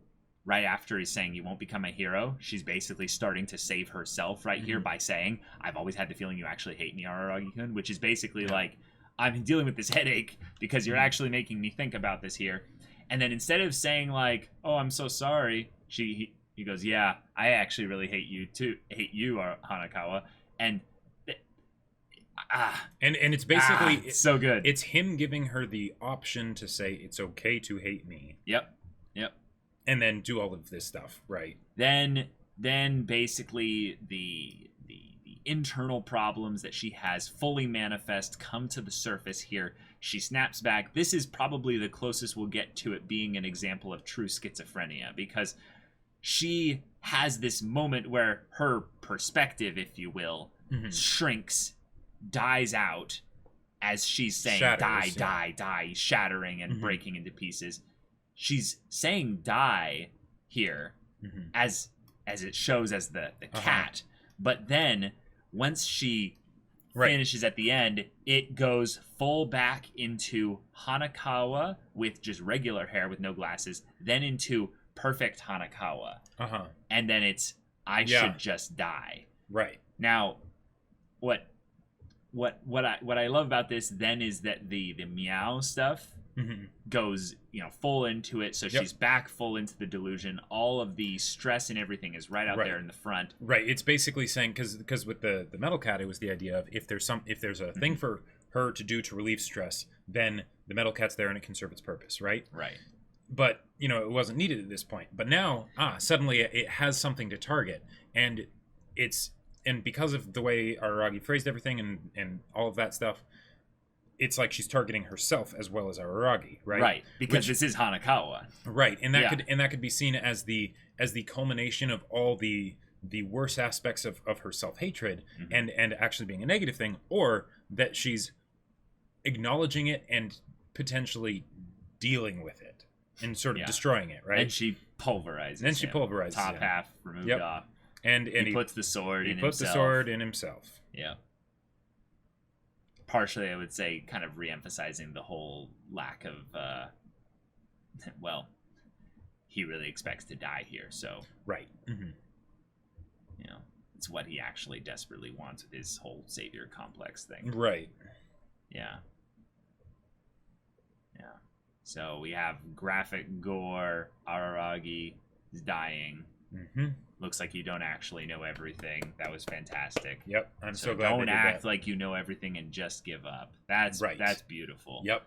Right after he's saying you won't become a hero, she's basically starting to save herself here by saying, I've always had the feeling you actually hate me, Araragi-kun, which is basically like, I'm dealing with this headache because you're actually making me think about this here. And then instead of saying like, oh, I'm so sorry, he goes, yeah, I actually really hate you too, Hanakawa. And it's basically so good. It's him giving her the option to say it's okay to hate me. Yep. And then do all of this stuff, right? Then basically the internal problems that she has fully manifest, come to the surface here. She snaps back. This is probably the closest we'll get to it being an example of true schizophrenia, because she has this moment where her perspective, if you will, shrinks, dies out as she's saying, die, shattering and breaking into pieces. She's saying die here as it shows as the cat. But then once she finishes at the end, it goes full back into Hanakawa with just regular hair with no glasses, then into perfect Hanakawa. And then it's I should just die. Right. Now, what I love about this then is that the meow stuff goes, you know, full into it. So she's back full into the delusion. All of the stress and everything is right out there in the front. Right. It's basically saying, because with the metal cat, it was the idea of if there's a thing for her to do to relieve stress, then the metal cat's there and it can serve its purpose, right? Right. But, it wasn't needed at this point. But now, suddenly it has something to target. And because of the way Araragi phrased everything and all of that stuff, it's like she's targeting herself as well as Araragi, right? Right, because this is Hanakawa. Right, and that could be seen as the culmination of all the worst aspects of her self-hatred and actually being a negative thing, or that she's acknowledging it and potentially dealing with it and sort of destroying it, right? And she pulverizes Top him. Half removed off. And he puts the sword in himself. He puts the sword in himself. Yeah. Partially, I would say, kind of re-emphasizing the whole lack of, he really expects to die here, so... Right. Mm-hmm. It's what he actually desperately wants with his whole savior complex thing. Right. Yeah. So we have graphic gore, Araragi is dying. Mm-hmm. Looks like you don't actually know everything. That was fantastic. Yep, I'm so glad. Don't act like you know everything and just give up. That's right. That's beautiful. Yep.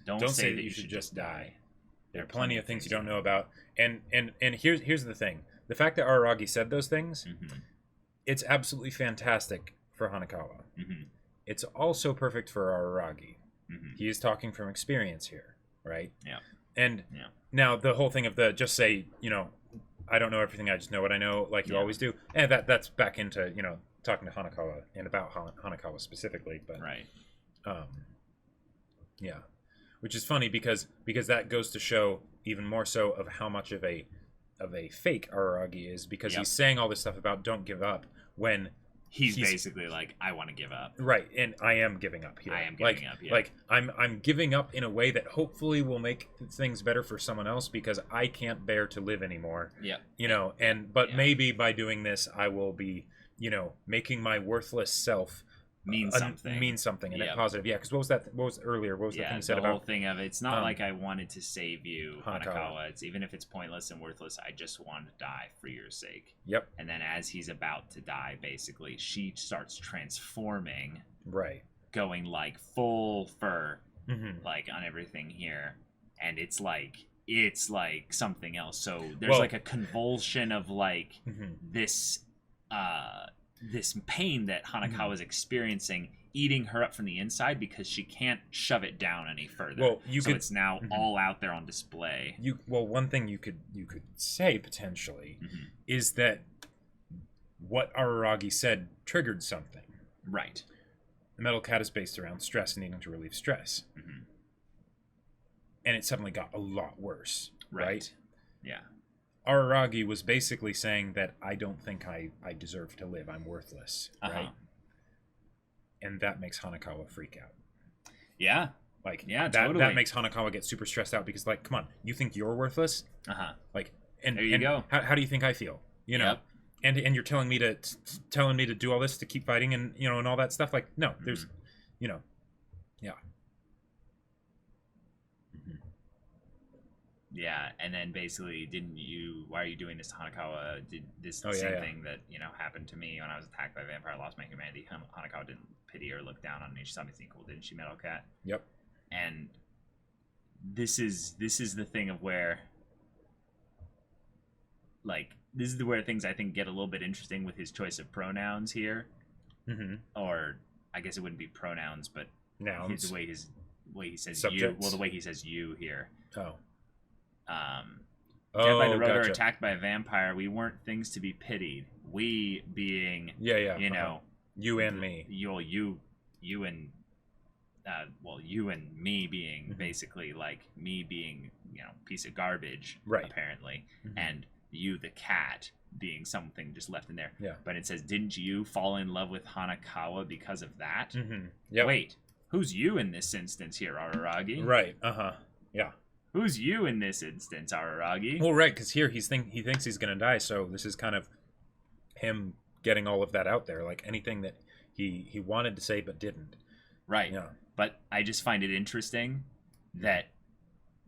Don't say that you should just die. There are plenty of things you don't know about. And here's the thing. The fact that Araragi said those things, it's absolutely fantastic for Hanakawa. It's also perfect for Araragi. He is talking from experience here, right? Yeah. And now the whole thing of the just say, I don't know everything, I just know what I know, like you always do. And that's back into, talking to Hanakawa and about Hanakawa specifically. But right. Yeah. Which is funny because that goes to show even more so of how much of a fake Araragi is, because he's saying all this stuff about don't give up when he's basically like, I want to give up. Right, and I am giving up here. I am giving up, Like I'm giving up in a way that hopefully will make things better for someone else, because I can't bear to live anymore. Yeah. Maybe by doing this I will be, making my worthless self mean something and positive. Yeah, because what was earlier? What was the thing you said about the whole thing of it's not like I wanted to save you, Hanakawa. It's even if it's pointless and worthless, I just want to die for your sake. Yep. And then as he's about to die, basically, she starts transforming. Right. Going like full fur, like on everything here, and it's like something else. So there's like a convulsion of like this pain that Hanakawa is experiencing, eating her up from the inside because she can't shove it down any further. Well, it's now all out there on display. One thing you could say potentially is that what Araragi said triggered something. Right. The metal cat is based around stress and needing to relieve stress. And it suddenly got a lot worse. Right? Yeah. Araragi was basically saying that I don't think I deserve to live. I'm worthless. Right? And that makes Hanakawa freak out. Yeah. Totally. That makes Hanakawa get super stressed out because, like, come on, you think you're worthless? Like, and there you go. How do you think I feel? Yep. And you're telling me to do all this to keep fighting and and all that stuff. Like, no, there's, yeah. Yeah, and then basically, why are you doing this to Hanakawa? Did this thing that, happened to me when I was attacked by a vampire, lost my humanity? Hanakawa didn't pity or look down on me. She saw me as equal, didn't she, Metal Cat? Yep. And this is the thing of where, like, this is where things I think get a little bit interesting with his choice of pronouns here. Or, I guess it wouldn't be pronouns, but nouns. The way he says Subjects. you. Well, the way he says you here. Oh. Dead by the road or attacked by a vampire, we weren't things to be pitied. We being, you and me. You and me being basically like me being, piece of garbage, right? Apparently, and you, the cat, being something just left in there. Yeah. But it says, didn't you fall in love with Hanakawa because of that? Yep. Wait, who's you in this instance here, Araragi? Right. Yeah. Who's you in this instance, Araragi? Well, right, because here he thinks he's gonna die, so this is kind of him getting all of that out there, like anything that he wanted to say but didn't. Right. Yeah. But I just find it interesting that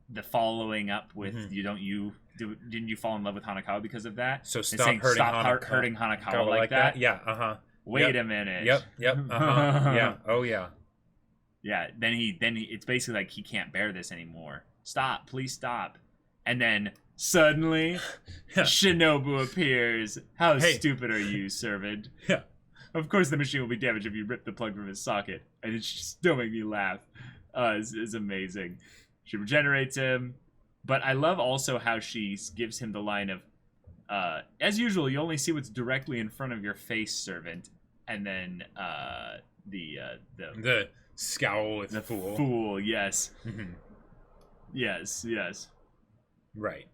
the following up with didn't you fall in love with Hanakawa because of that? So stop hurting Hanakawa like that? Yeah. Wait a minute. Yep. Yeah. Oh yeah. Yeah. Then he it's basically like he can't bear this anymore. Stop, please stop. And then suddenly Shinobu appears. How stupid are you, servant? Yeah. Of course the machine will be damaged if you rip the plug from its socket. And it's still making me laugh. It's amazing. She regenerates him. But I love also how she gives him the line of, as usual, you only see what's directly in front of your face, servant. And then the scowl with the fool. Fool, yes. Yes. Right.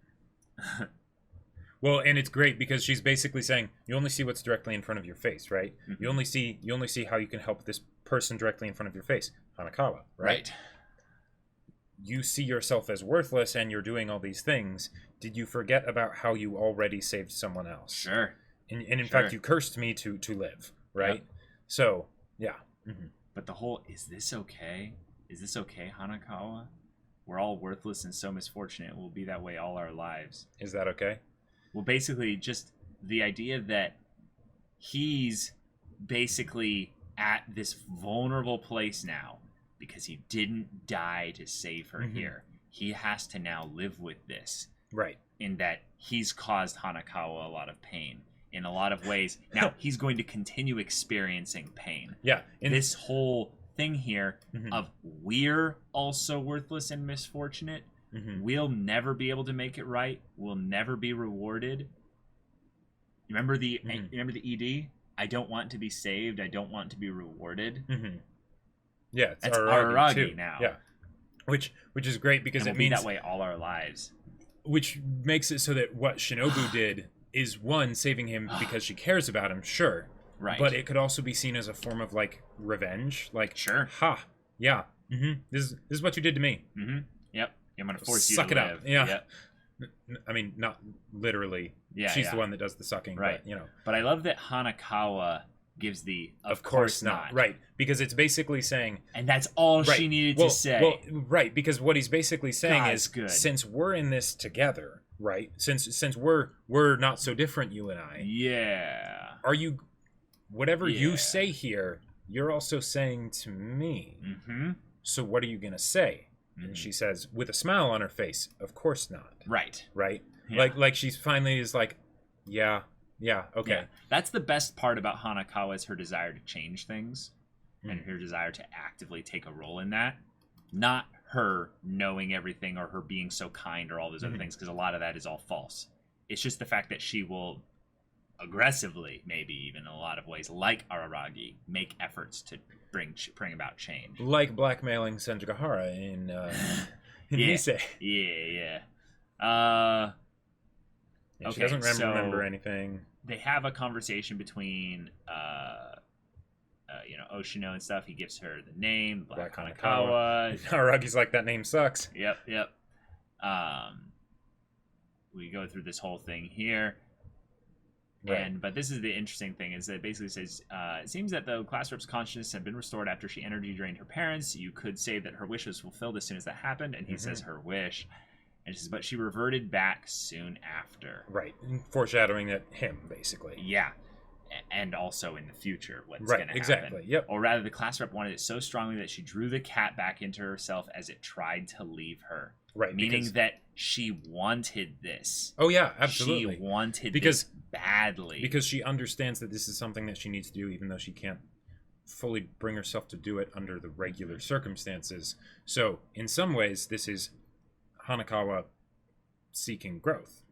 Well, and it's great because she's basically saying you only see what's directly in front of your face, right? You only see how you can help this person directly in front of your face, Hanakawa, right? You see yourself as worthless and you're doing all these things. Did you forget about how you already saved someone else? Sure. And in fact, you cursed me to live, right? Yep. So, yeah. But the whole, is this okay? Is this okay, Hanakawa? We're all worthless and so misfortunate. We'll be that way all our lives. Is that okay? Well, basically, just the idea that he's basically at this vulnerable place now because he didn't die to save her here. He has to now live with this. Right. In that he's caused Hanakawa a lot of pain in a lot of ways. Now, he's going to continue experiencing pain. Yeah. This whole thing here of we're also worthless and misfortunate. We'll never be able to make it right. We'll never be rewarded. You remember the ED? I don't want to be saved. I don't want to be rewarded. Yeah, it's that's Araragi now. Yeah, which is great because it means that way all our lives. Which makes it so that what Shinobu did is one, saving him because she cares about him, sure, right? But it could also be seen as a form of like revenge, like sure, yeah, this is what you did to me. Yep, I'm gonna force you to suck it live. up. Yeah. Yep. I mean, not literally. Yeah, she's the one that does the sucking, right? But, you know. But I love that Hanakawa gives the of course not, right? Because it's basically saying, and that's all she needed to say. Well, right? Because what he's basically saying is, since we're in this together, right? Since we're not so different, you and I. Yeah. Are you? Whatever you say here, you're also saying to me. So what are you gonna say? And she says, with a smile on her face, of course not. Right. Yeah. Like she's finally is like, yeah, okay. Yeah. That's the best part about Hanakawa is her desire to change things and her desire to actively take a role in that. Not her knowing everything or her being so kind or all those other things, because a lot of that is all false. It's just the fact that she will aggressively, maybe even in a lot of ways, like Araragi, make efforts to bring about change. Like blackmailing Senjigahara in Nisei. Yeah. She doesn't remember anything. They have a conversation between Oshino and stuff. He gives her the name Black Hanakawa. Aragi's like, that name sucks. Yep. We go through this whole thing here. Right. But this is the interesting thing, is that it basically says, it seems that though class rep's consciousness had been restored after she energy drained her parents, you could say that her wish was fulfilled as soon as that happened. And he says her wish. And she says, but she reverted back soon after. Right. Foreshadowing that him, basically. Yeah. And also in the future, what's going to happen. Exactly. Yep. Or rather, the class rep wanted it so strongly that she drew the cat back into herself as it tried to leave her. Right. Meaning that she wanted this. Oh, yeah, absolutely. She wanted this badly. Because she understands that this is something that she needs to do, even though she can't fully bring herself to do it under the regular circumstances. So, in some ways, this is Hanakawa seeking growth.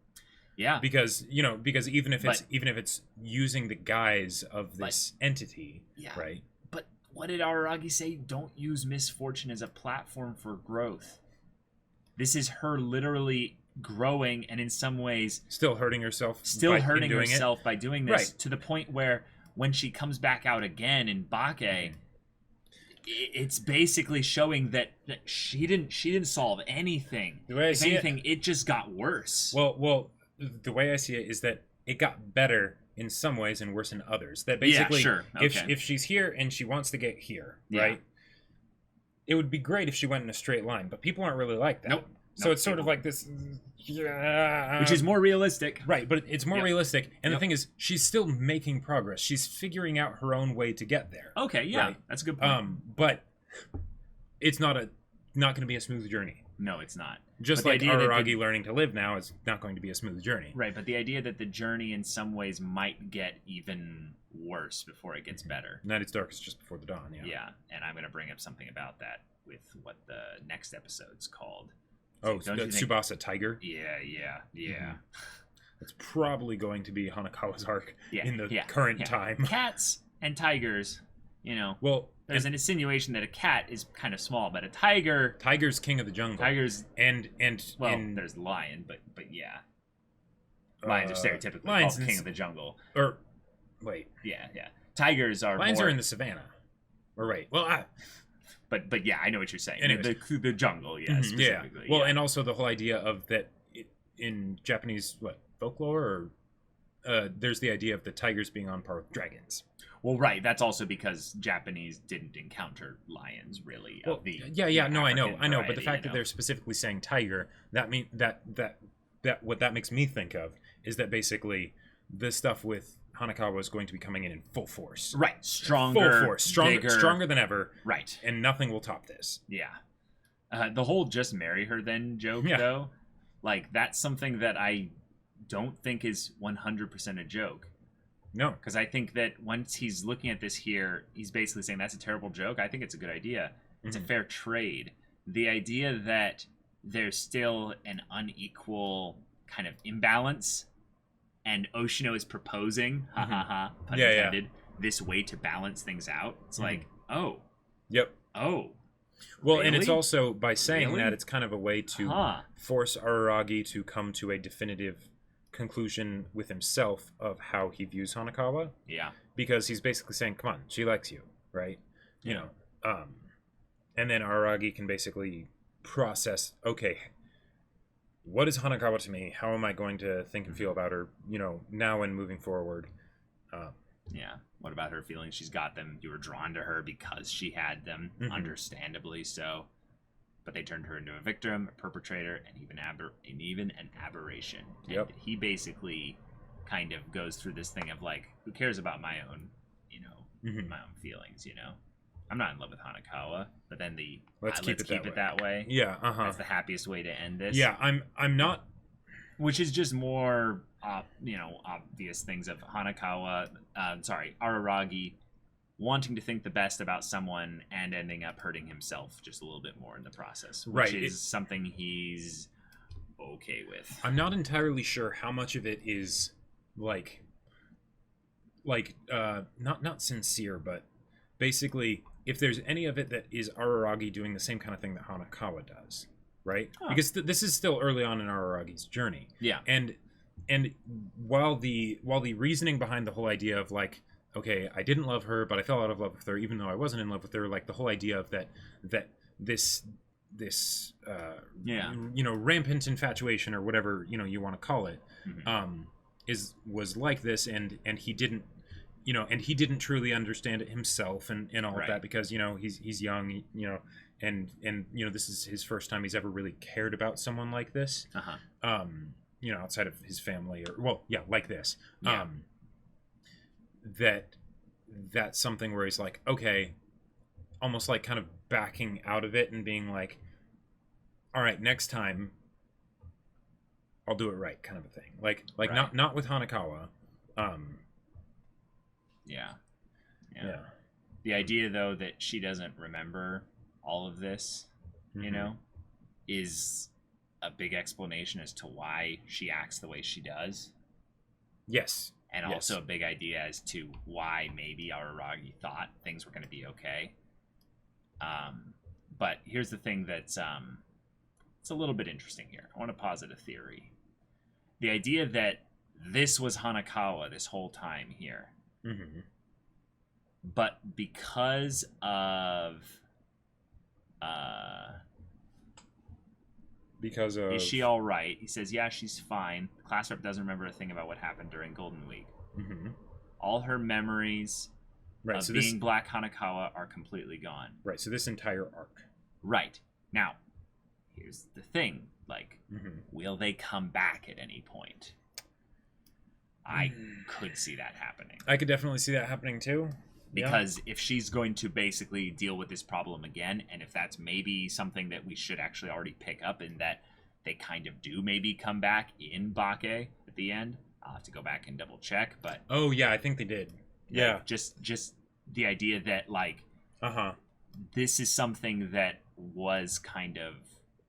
Yeah. Because even if it's using the guise of this entity, right? But what did Araragi say? Don't use misfortune as a platform for growth. This is her literally growing and in some ways still hurting herself by doing this, to the point where when she comes back out again in Bake, it's basically showing that she didn't solve anything. If anything, it just got worse. Well, the way I see it is that it got better in some ways and worse in others. That basically, if she's here and she wants to get here, right? It would be great if she went in a straight line, but people aren't really like that. So it's sort of like this, which is more realistic, right? But it's more realistic, and the thing is, she's still making progress. She's figuring out her own way to get there. Okay, yeah, right? That's a good point. But it's not going to be a smooth journey. No, it's not. Just like Araragi learning to live now is not going to be a smooth journey. Right, but the idea that the journey in some ways might get even worse before it gets better. Night is darkest just before the dawn, yeah. Yeah, and I'm going to bring up something about that with what the next episode's called. Oh, so the Tsubasa Tiger? Yeah. Mm-hmm. It's probably going to be Hanakawa's arc in the current time. Cats and tigers, you know. Well, there's an insinuation that a cat is kind of small, but a tiger's king of the jungle. There's lion, but yeah. Lions are stereotypically called king of the jungle. Or wait. Yeah. Tigers are lions are in the savannah. Or wait. Well, But yeah, I know what you're saying. Anyways. The jungle, specifically. Well, and also the whole idea of that in Japanese folklore, or there's the idea of the tigers being on par with dragons. Well, right. That's also because Japanese didn't encounter lions really. Well, I know. But the fact that they're specifically saying tiger, that mean that what that makes me think of is that basically the stuff with Hanakawa is going to be coming in full force. Right. Stronger. Full force. Stronger than ever. Right. And nothing will top this. Yeah. The whole just marry her then joke, though, like, that's something that I don't think is 100% a joke. No. Because I think that once he's looking at this here, he's basically saying that's a terrible joke. I think it's a good idea. It's a fair trade. The idea that there's still an unequal kind of imbalance, and Oshino is proposing, pun intended, this way to balance things out. It's like, oh. Yep. Oh. Well, really? And it's also, by saying that, it's kind of a way to force Araragi to come to a definitive conclusion with himself of how he views Hanakawa. Yeah. Because he's basically saying, come on, she likes you, right? You know. And then Araragi can basically process, okay, what is Hanakawa to me? How am I going to think and feel about her, now and moving forward? Yeah. What about her feelings? She's got them. You were drawn to her because she had them, understandably so. But they turned her into a victim, a perpetrator, and even an aberration. Yep. And he basically kind of goes through this thing of like, who cares about my own, my own feelings, I'm not in love with Hanakawa, but then let's keep it that way. Yeah, That's the happiest way to end this. Yeah, I'm not. Which is just more, obvious things of Araragi wanting to think the best about someone and ending up hurting himself just a little bit more in the process, which is something he's okay with. I'm not entirely sure how much of it is not sincere, but basically if there's any of it that is Araragi doing the same kind of thing that Hanakawa does, right? Because this is still early on in Araragi's journey. Yeah. And while the reasoning behind the whole idea of like, okay, I didn't love her, but I fell out of love with her, even though I wasn't in love with her. Like the whole idea of this rampant infatuation or whatever you want to call it, was like this, and he didn't, and he didn't truly understand it himself, and all of that because he's young, and this is his first time he's ever really cared about someone like this, outside of his family like this. Yeah. That's something where he's like, okay, almost like kind of backing out of it and being like, all right, next time I'll do it right, kind of a thing. Like not with Hanakawa. Yeah. The idea though that she doesn't remember all of this, is a big explanation as to why she acts the way she does. Yes. And also a big idea as to why maybe Araragi thought things were going to be okay. But here's the thing that's it's a little bit interesting here. I want to posit a theory. The idea that this was Hanakawa this whole time here. But because of... Is she all right? He says, yeah, she's fine. The class rep doesn't remember a thing about what happened during Golden Week. All her memories of being Black Hanakawa are completely gone. Right, so this entire arc. Right. Now, here's the thing, like, will they come back at any point? I could see that happening. I could definitely see that happening too. Because if she's going to basically deal with this problem again, and if that's maybe something that we should actually already pick up, in that they kind of do maybe come back in Bake at the end. I'll have to go back and double check, but oh yeah, I think they did. Yeah, just the idea that like this is something that was kind of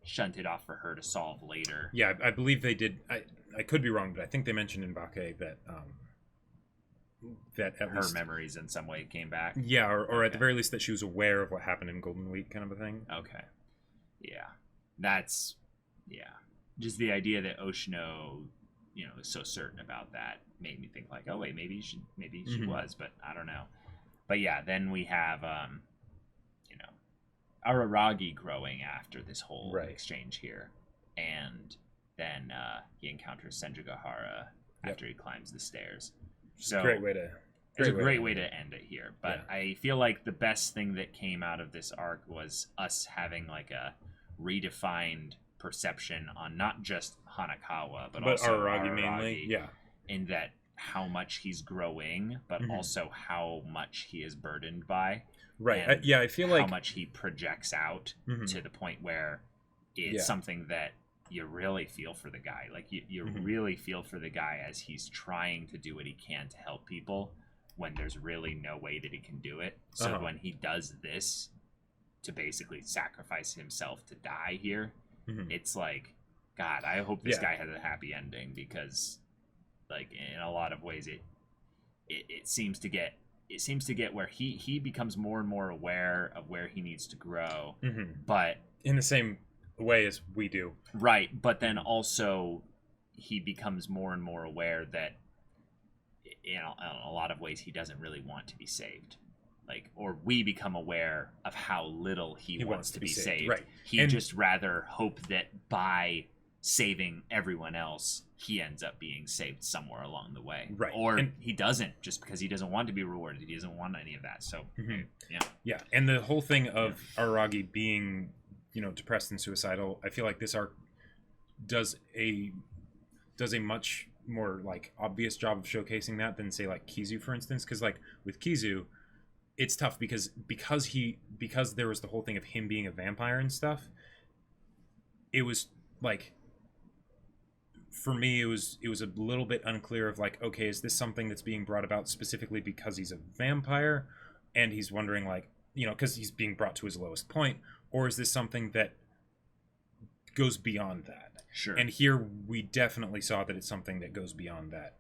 shunted off for her to solve later. Yeah, I believe they did. I could be wrong, but I think they mentioned in Bake that that at her least memories in some way came back. Yeah, or at the very least that she was aware of what happened in Golden Week, kind of a thing. Okay, yeah, that's just the idea that Oshino, is so certain about that made me think like, oh wait, maybe she was, but I don't know. But yeah, then we have Araragi growing after this whole exchange here, and then he encounters Senjugahara after he climbs the stairs. So great way to end it here. But I feel like the best thing that came out of this arc was us having like a redefined perception on not just Hanakawa but also Araragi mainly. Yeah. In that how much he's growing, but also how much he is burdened by. Right. I feel like how much he projects out to the point where it's something that you really feel for the guy. Like you really feel for the guy as he's trying to do what he can to help people when there's really no way that he can do it. So when he does this to basically sacrifice himself to die here, it's like, God, I hope this guy has a happy ending, because like in a lot of ways it seems to get where he becomes more and more aware of where he needs to grow, but in the same way as we do, right? But then also he becomes more and more aware that in a lot of ways he doesn't really want to be saved, like, or we become aware of how little he wants to be saved. Right. He just rather hope that by saving everyone else he ends up being saved somewhere along the way, right? Or he doesn't, just because he doesn't want to be rewarded. He doesn't want any of that. So and the whole thing of Araragi being depressed and suicidal, I feel like this arc does a much more like obvious job of showcasing that than say like Kizu, for instance, because like with Kizu it's tough because there was the whole thing of him being a vampire and stuff. It was like, for me it was a little bit unclear of like, okay, is this something that's being brought about specifically because he's a vampire and he's wondering like, because he's being brought to his lowest point, or is this something that goes beyond that? Sure. And here we definitely saw that it's something that goes beyond that,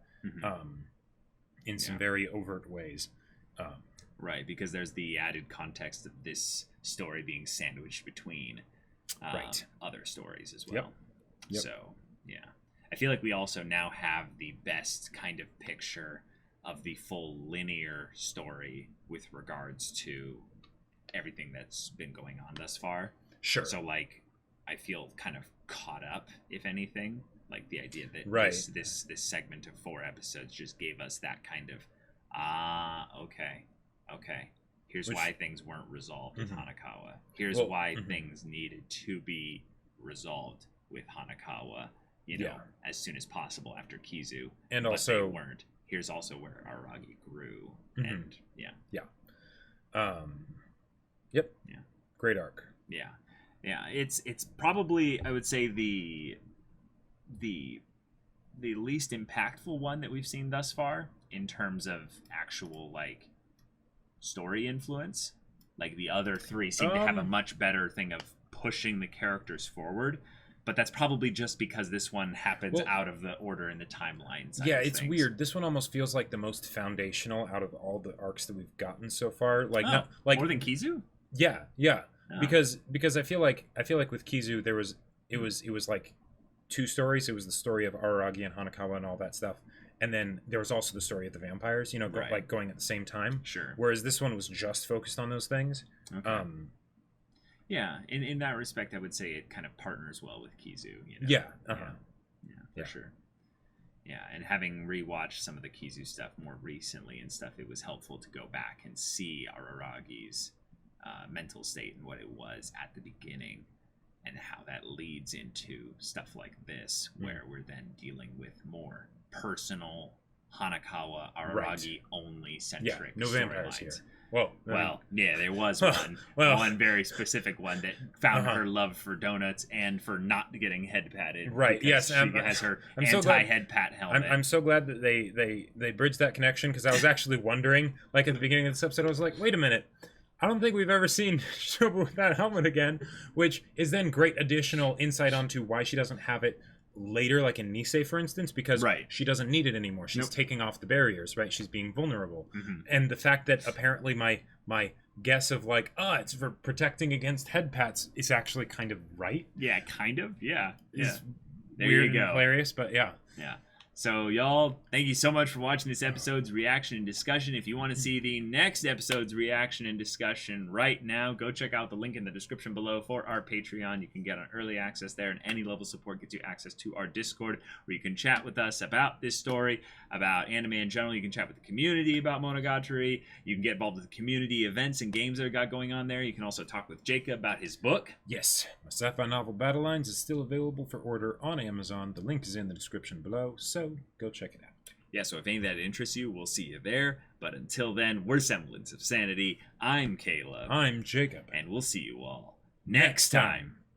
in some very overt ways. Right, because there's the added context of this story being sandwiched between other stories as well. Yep. So, yeah. I feel like we also now have the best kind of picture of the full linear story with regards to everything that's been going on thus far. Sure. So, like, I feel kind of caught up, if anything. Like, the idea that this segment of 4 episodes just gave us that kind of, okay. Here's why things weren't resolved with Hanakawa. Here's why things needed to be resolved with Hanakawa, as soon as possible after Kizu. And but also they weren't. Here's also where Araragi grew. And great arc. Yeah. It's probably, I would say, the least impactful one that we've seen thus far in terms of actual like story influence. Like the other 3 seem to have a much better thing of pushing the characters forward, but that's probably just because this one happens out of the order in the timeline. Yeah, it's weird. This one almost feels like the most foundational out of all the arcs that we've gotten so far. Like not like more than Kizu. Yeah. Oh. Because I feel like with Kizu it was like 2 stories. It was the story of Araragi and Hanakawa and all that stuff. And then there was also the story of the vampires, like going at the same time. Sure. Whereas this one was just focused on those things. Okay. Yeah, in that respect, I would say it kind of partners well with Kizu. Yeah. For sure. Yeah, and having rewatched some of the Kizu stuff more recently and stuff, it was helpful to go back and see Araragi's mental state and what it was at the beginning. and how that leads into stuff like this, where we're then dealing with more personal Hanakawa Araragi only centric no vampires here. Well, yeah, there was one. One very specific one that found her love for donuts and for not getting head patted. Right, yes. She has her anti-head pat helmet. I'm so glad that they bridged that connection, because I was actually wondering, like at the beginning of this episode, I was like, wait a minute. I don't think we've ever seen Shoba with that helmet again, which is then great additional insight onto why she doesn't have it later, like in Nisei, for instance, because she doesn't need it anymore. She's taking off the barriers, right? She's being vulnerable. And the fact that apparently my guess of like, it's for protecting against head pats is actually kind of right. Yeah, kind of. Yeah. Yeah. There Weird you go. And hilarious, but yeah. Yeah. So, y'all, thank you so much for watching this episode's reaction and discussion. If you want to see the next episode's reaction and discussion right now, go check out the link in the description below for our Patreon. You can get on early access there, and any level support gets you access to our Discord, where you can chat with us about this story, about anime in general. You can chat with the community about Monogatari. You can get involved with the community events and games that are got going on there. You can also talk with Jacob about his book. Yes, my sci-fi novel Battle Lines is still available for order on Amazon. The link is in the description below, so go check it out. Yeah, so if any of that interests you, we'll see you there. But until then, we're Semblance of Sanity. I'm Caleb. I'm Jacob. And we'll see you all next time.